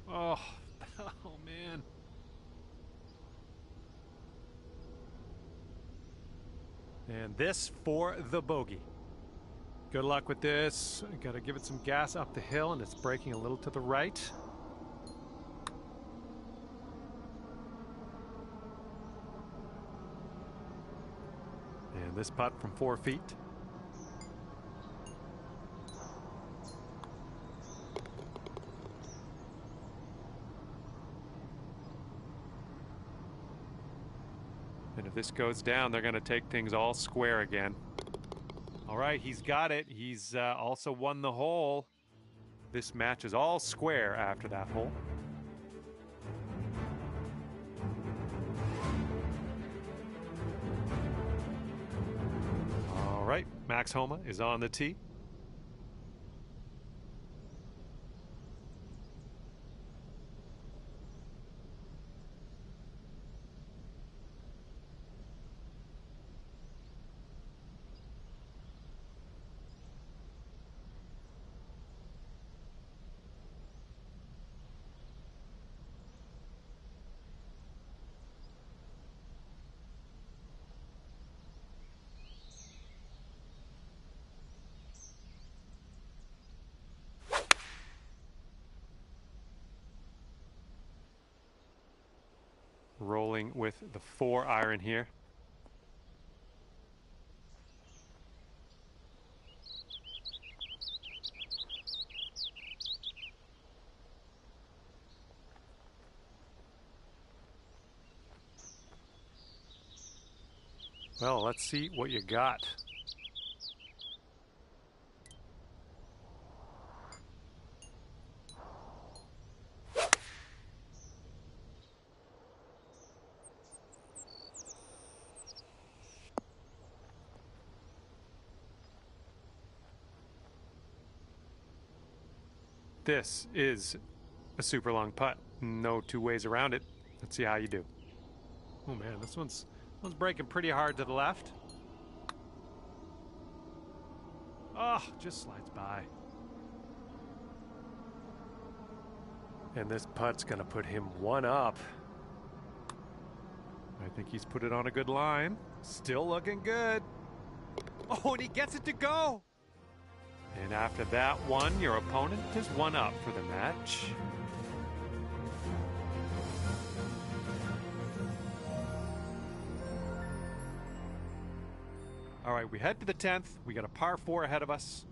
Oh, oh man. And this for the bogey. Good luck with this. Got to give it some gas up the hill, and it's breaking a little to the right. And this putt from 4 feet. And if this goes down, they're going to take things all square again. All right, he's got it. He's also won the hole. This match is all square after that hole. All right, Max Homa is on the tee. Rolling with the 4-iron here. Well, let's see what you got. This is a super long putt. No two ways around it. Let's see how you do. Oh man, this one's breaking pretty hard to the left. Oh, just slides by. And this putt's gonna put him one up. I think he's put it on a good line. Still looking good. Oh, and he gets it to go. And after that one, your opponent is one up for the match. All right, we head to the 10th. We got a par 4 ahead of us.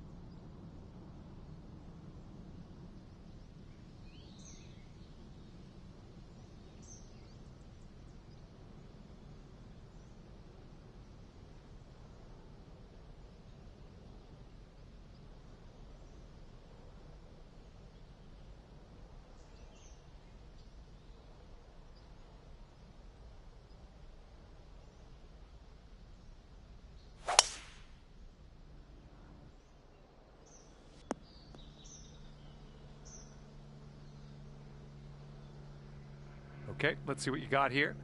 Okay, let's see what you got here.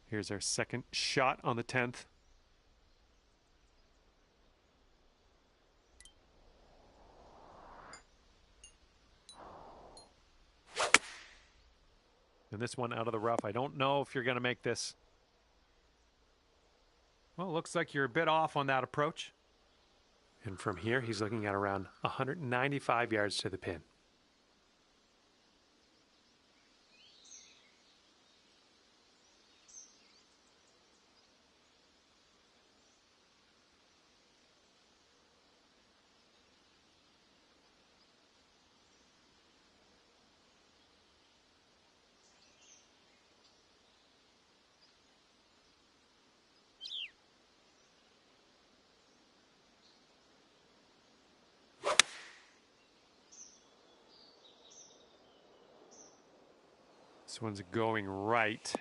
Here's our second shot on the 10th. And this one out of the rough. I don't know if you're going to make this. Well, it looks like you're a bit off on that approach. And from here, he's looking at around 195 yards to the pin. This one's going right.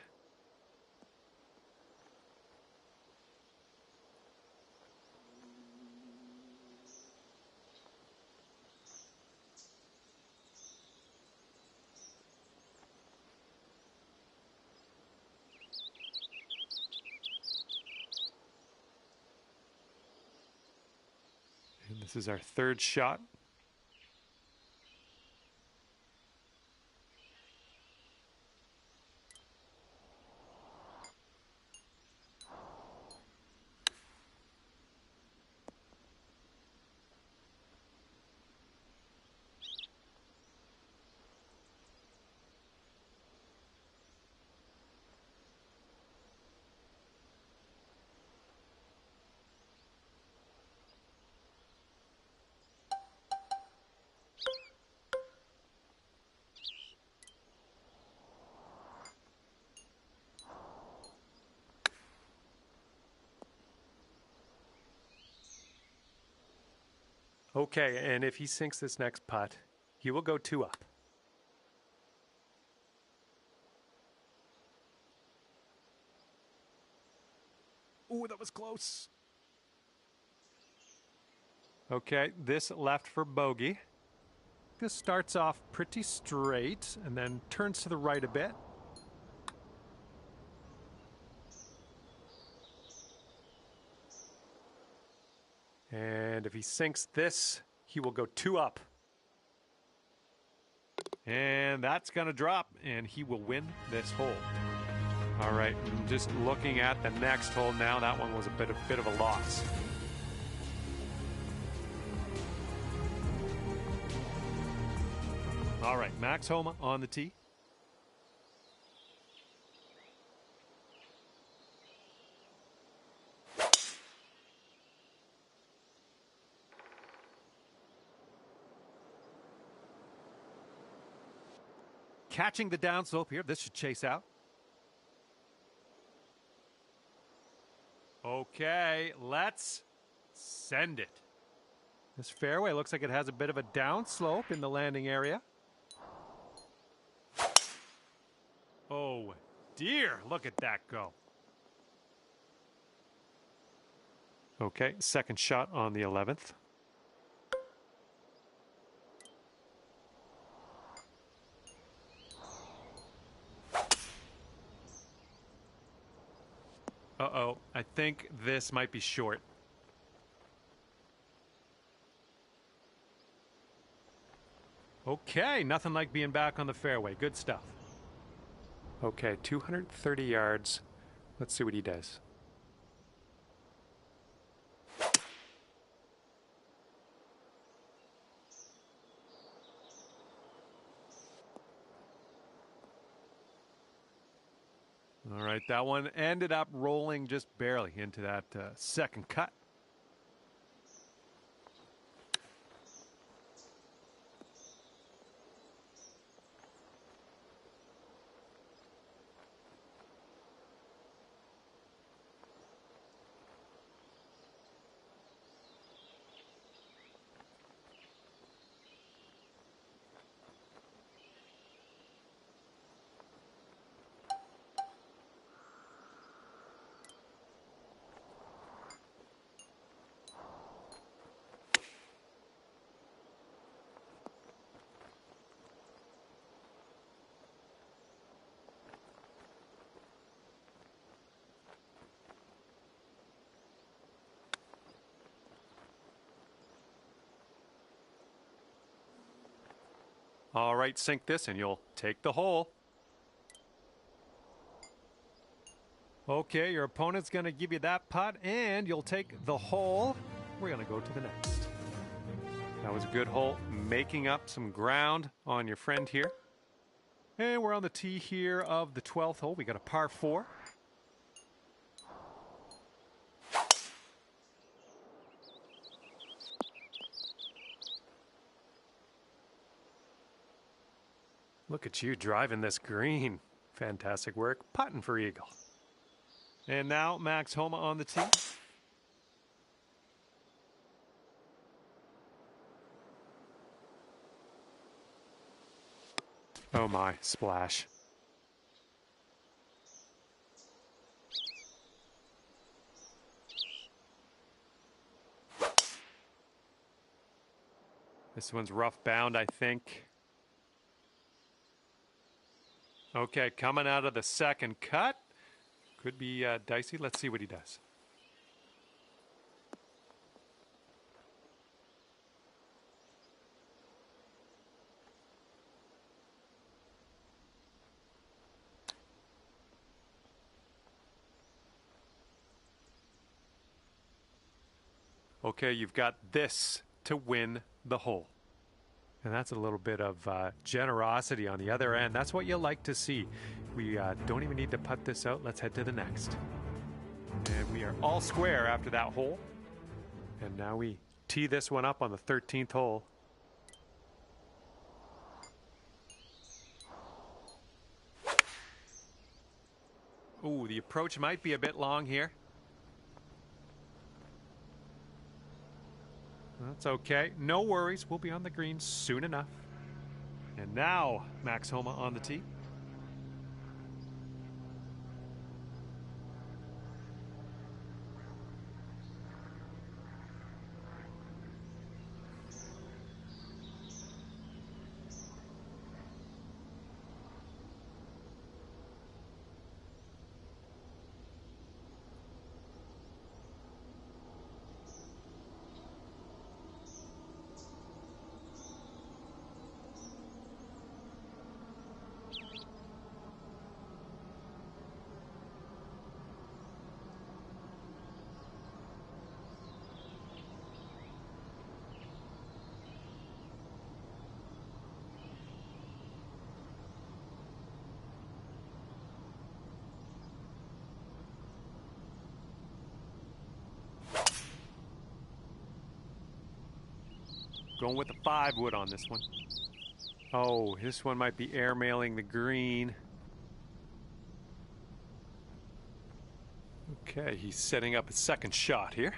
And this is our third shot. Okay, and if he sinks this next putt, he will go 2 up. Ooh, that was close. Okay, this left for bogey. This starts off pretty straight and then turns to the right a bit. And if he sinks this, he will go 2 up. And that's going to drop, and he will win this hole. All right, just looking at the next hole now, that one was a bit of a loss. All right, Max Homa on the tee. Catching the downslope here. This should chase out. Okay, let's send it. This fairway looks like it has a bit of a downslope in the landing area. Oh, dear. Look at that go. Okay, second shot on the 11th. Uh-oh, I think this might be short. Okay, nothing like being back on the fairway. Good stuff. Okay, 230 yards. Let's see what he does. All right, that one ended up rolling just barely into that second cut. All right, sink this and you'll take the hole. Okay, your opponent's going to give you that putt and you'll take the hole. We're going to go to the next. That was a good hole, making up some ground on your friend here. And we're on the tee here of the 12th hole. We got a par 4. Look at you driving this green. Fantastic work. Putting for eagle. And now Max Homa on the tee. Oh my, splash. This one's rough bound, I think. Okay, coming out of the second cut. Could be dicey. Let's see what he does. Okay, you've got this to win the hole. And that's a little bit of generosity on the other end. That's what you like to see. We don't even need to putt this out. Let's head to the next. And we are all square after that hole. And now we tee this one up on the 13th hole. Ooh, the approach might be a bit long here. That's okay. No worries. We'll be on the green soon enough. And now, Max Homa on the tee. Going with the 5 wood on this one. Oh, this one might be airmailing the green. Okay, he's setting up his second shot here.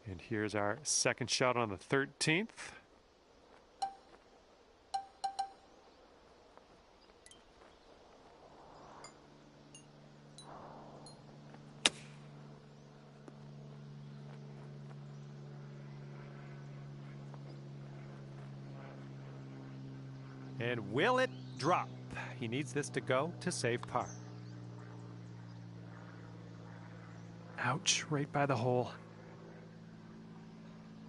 And here's our second shot on the 13th. And will it drop? He needs this to go to save par. Ouch, right by the hole.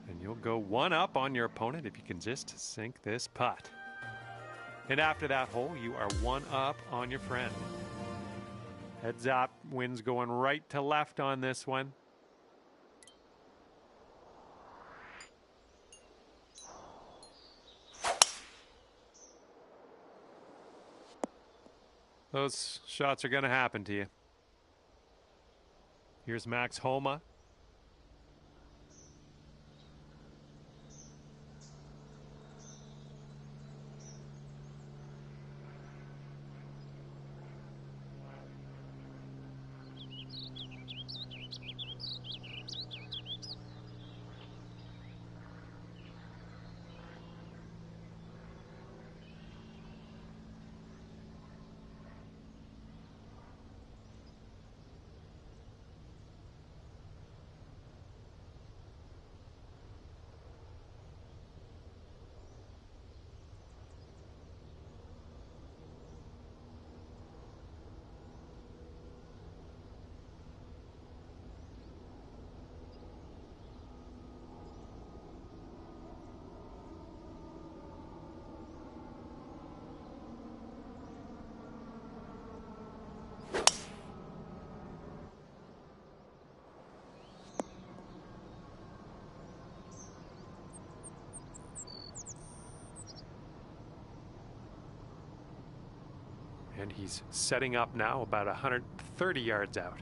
And you'll go 1 up on your opponent if you can just sink this putt. And after that hole, you are 1 up on your friend. Heads up, wind's going right to left on this one. Those shots are going to happen to you. Here's Max Homa. And he's setting up now about 130 yards out.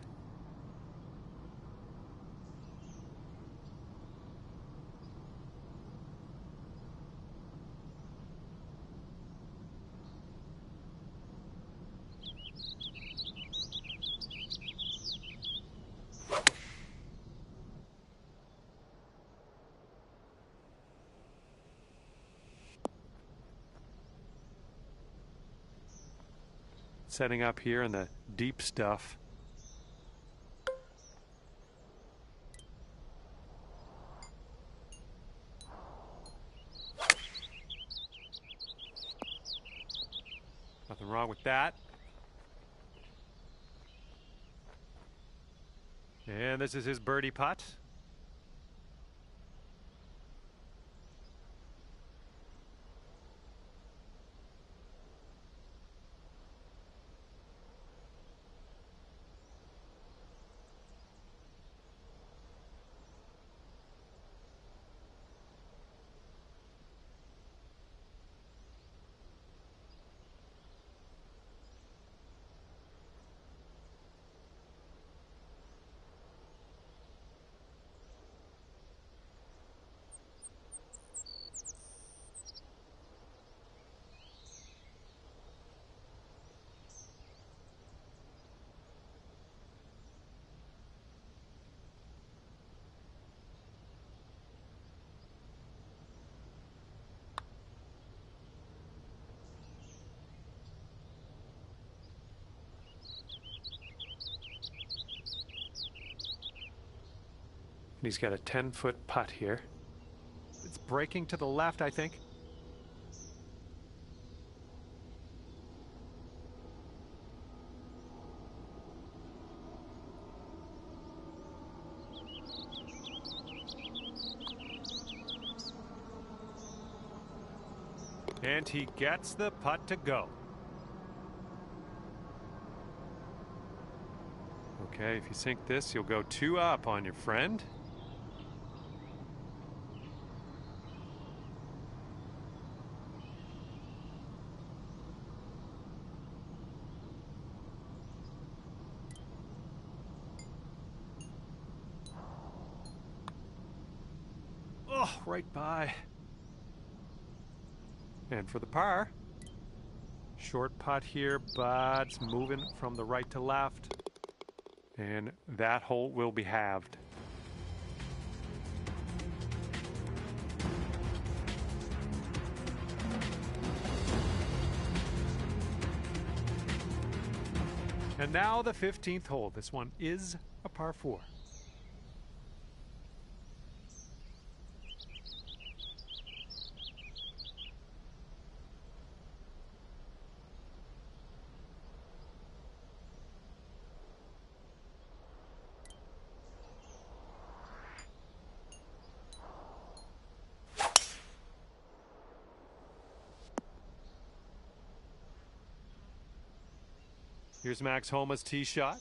setting up here in the deep stuff. Nothing wrong with that. And this is his birdie putt. And he's got a 10-foot putt here. It's breaking to the left, I think. And he gets the putt to go. Okay, if you sink this, you'll go 2 up on your friend. Oh, right by. And for the par, short putt here, but it's moving from the right to left. And that hole will be halved. And now the 15th hole. This one is a par 4. Here's Max Homa's tee shot.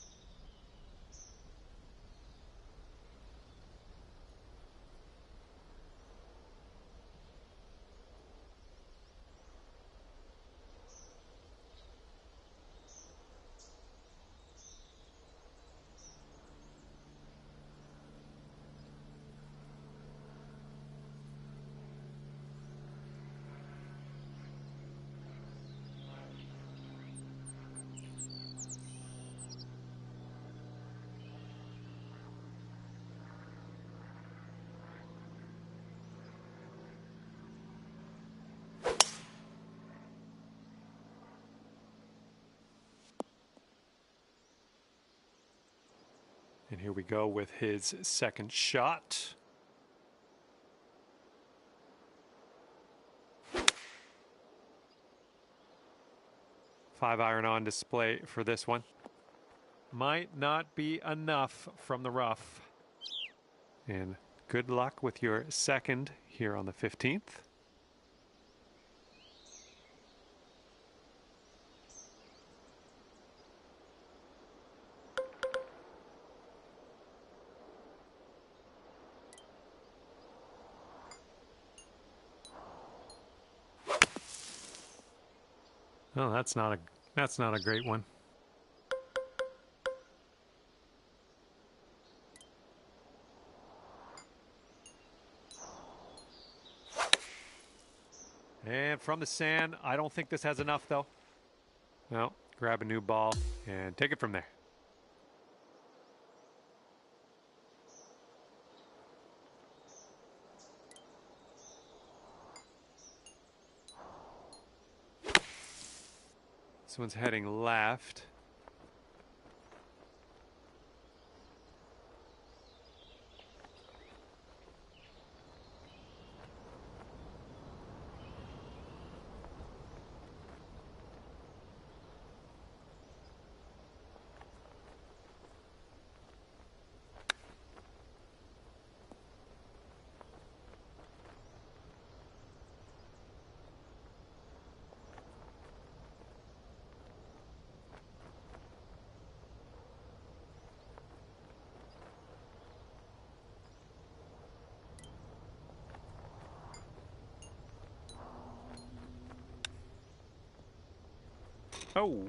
And here we go with his second shot. Five iron on display for this one. Might not be enough from the rough. And good luck with your second here on the 15th. Oh, that's not a great one. And from the sand, I don't think this has enough though. No, grab a new ball and take it from there. This one's heading left. Oh.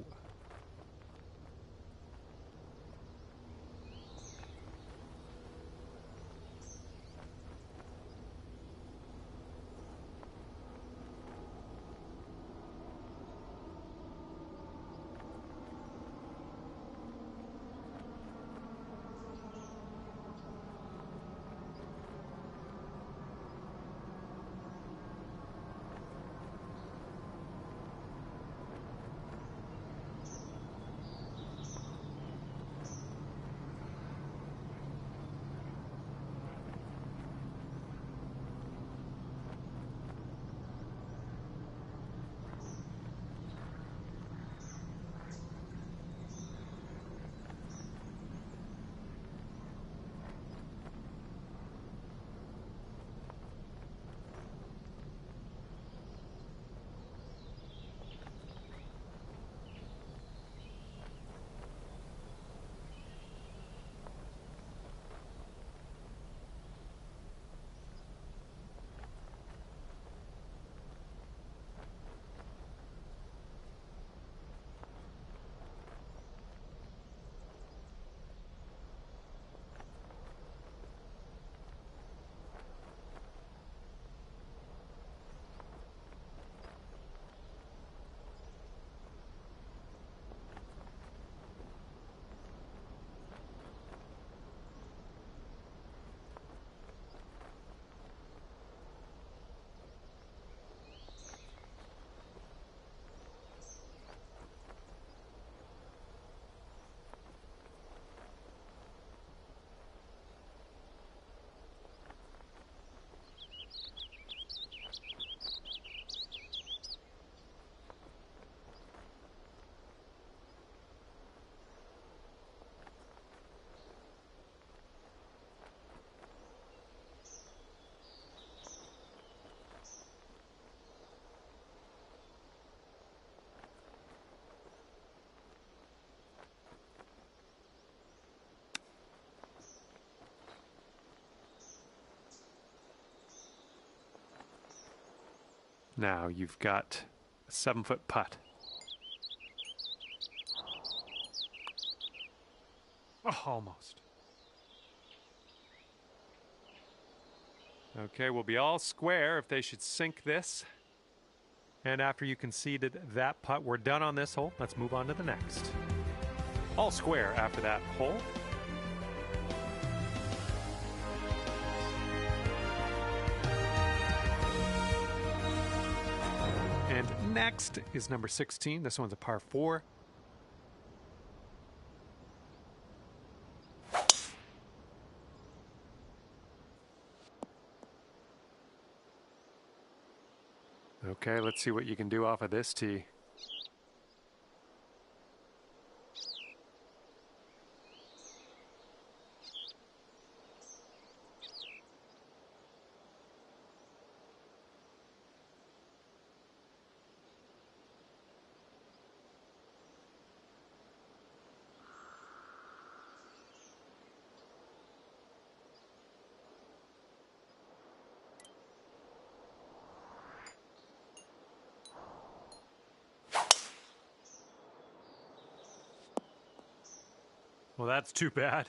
Now you've got a 7-foot putt. Oh, almost. Okay, we'll be all square if they should sink this. And after you conceded that putt, we're done on this hole. Let's move on to the next. All square after that hole. And next is number 16. This one's a par 4. Okay, let's see what you can do off of this tee. Well, that's too bad.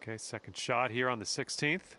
Okay, second shot here on the 16th.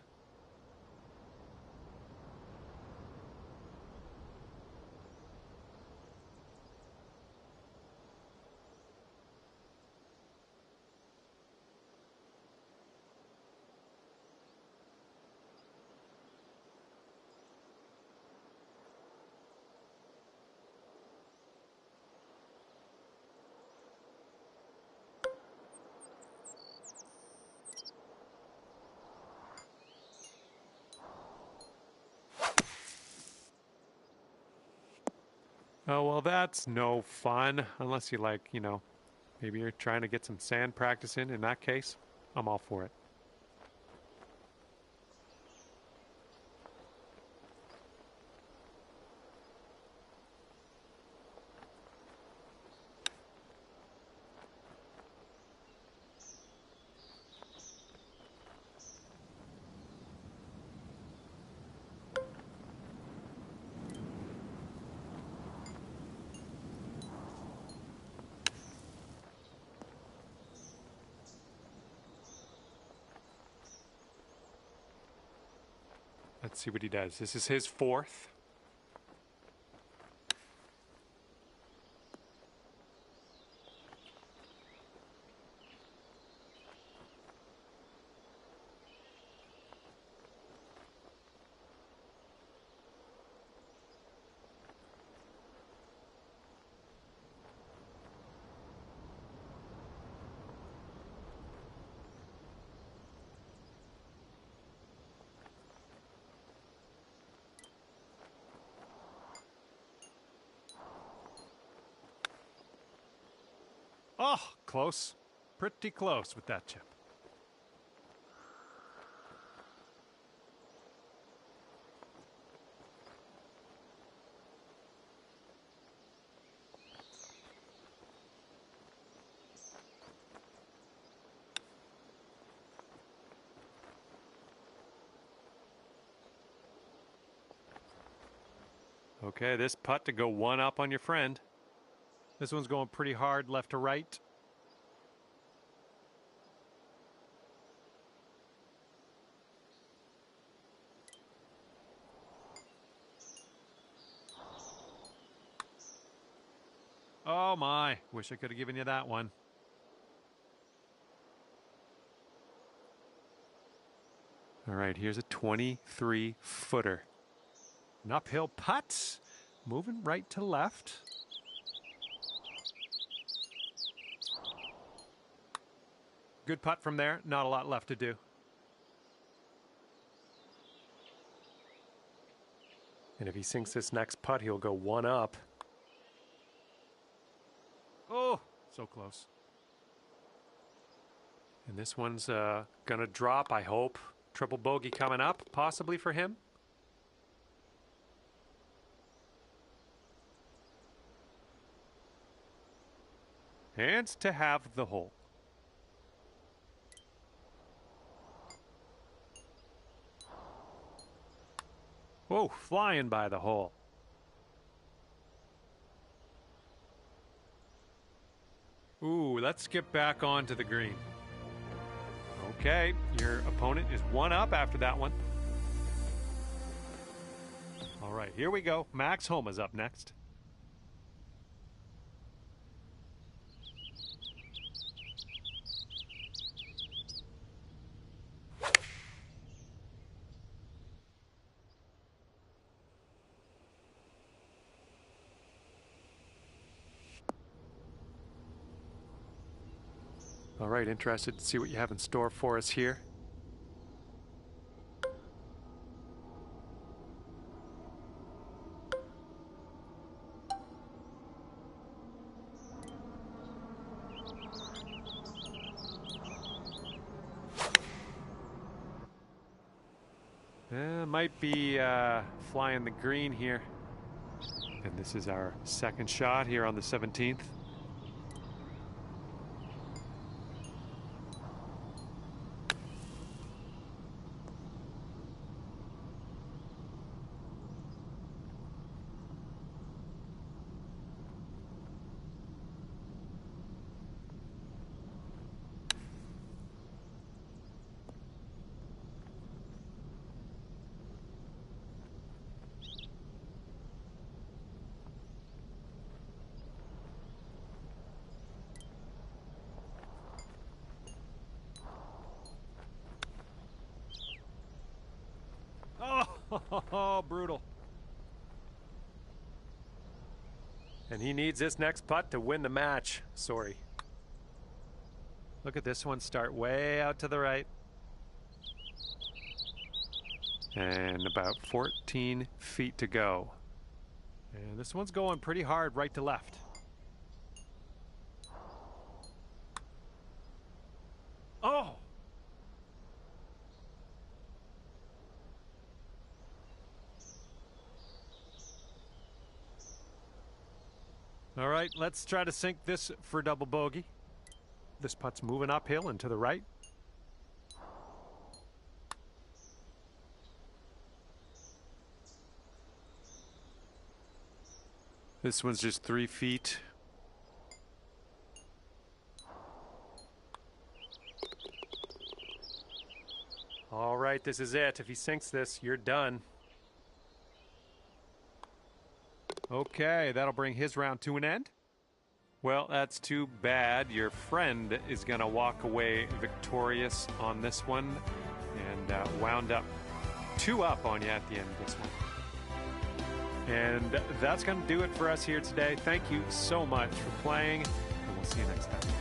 Oh, well, that's no fun unless you like, maybe you're trying to get some sand practice in. In that case, I'm all for it. Let's see what he does. This is his fourth. Oh, close. Pretty close with that chip. Okay, this putt to go one up on your friend. This one's going pretty hard left to right. Oh my, wish I could have given you that one. All right, here's a 23-footer. An uphill putt, moving right to left. Good putt from there, not a lot left to do. And if he sinks this next putt, he'll go one up. Oh, so close. And this one's gonna drop, I hope. Triple bogey coming up, possibly for him. And to have the hole. Whoa, flying by the hole. Ooh, let's skip back onto the green. Okay, your opponent is one up after that one. All right, here we go. Max Homa's up next. All right, interested to see what you have in store for us here. Might be flying the green here. And this is our second shot here on the 17th. Oh, brutal. And he needs this next putt to win the match. Sorry. Look at this one start way out to the right. And about 14 feet to go. And this one's going pretty hard right to left. Oh! All right, let's try to sink this for double bogey. This putt's moving uphill and to the right. This one's just 3 feet. All right, this is it. If he sinks this, you're done. Okay, that'll bring his round to an end. Well, that's too bad. Your friend is going to walk away victorious on this one and wound up 2 up on you at the end of this one. And that's going to do it for us here today. Thank you so much for playing, and we'll see you next time.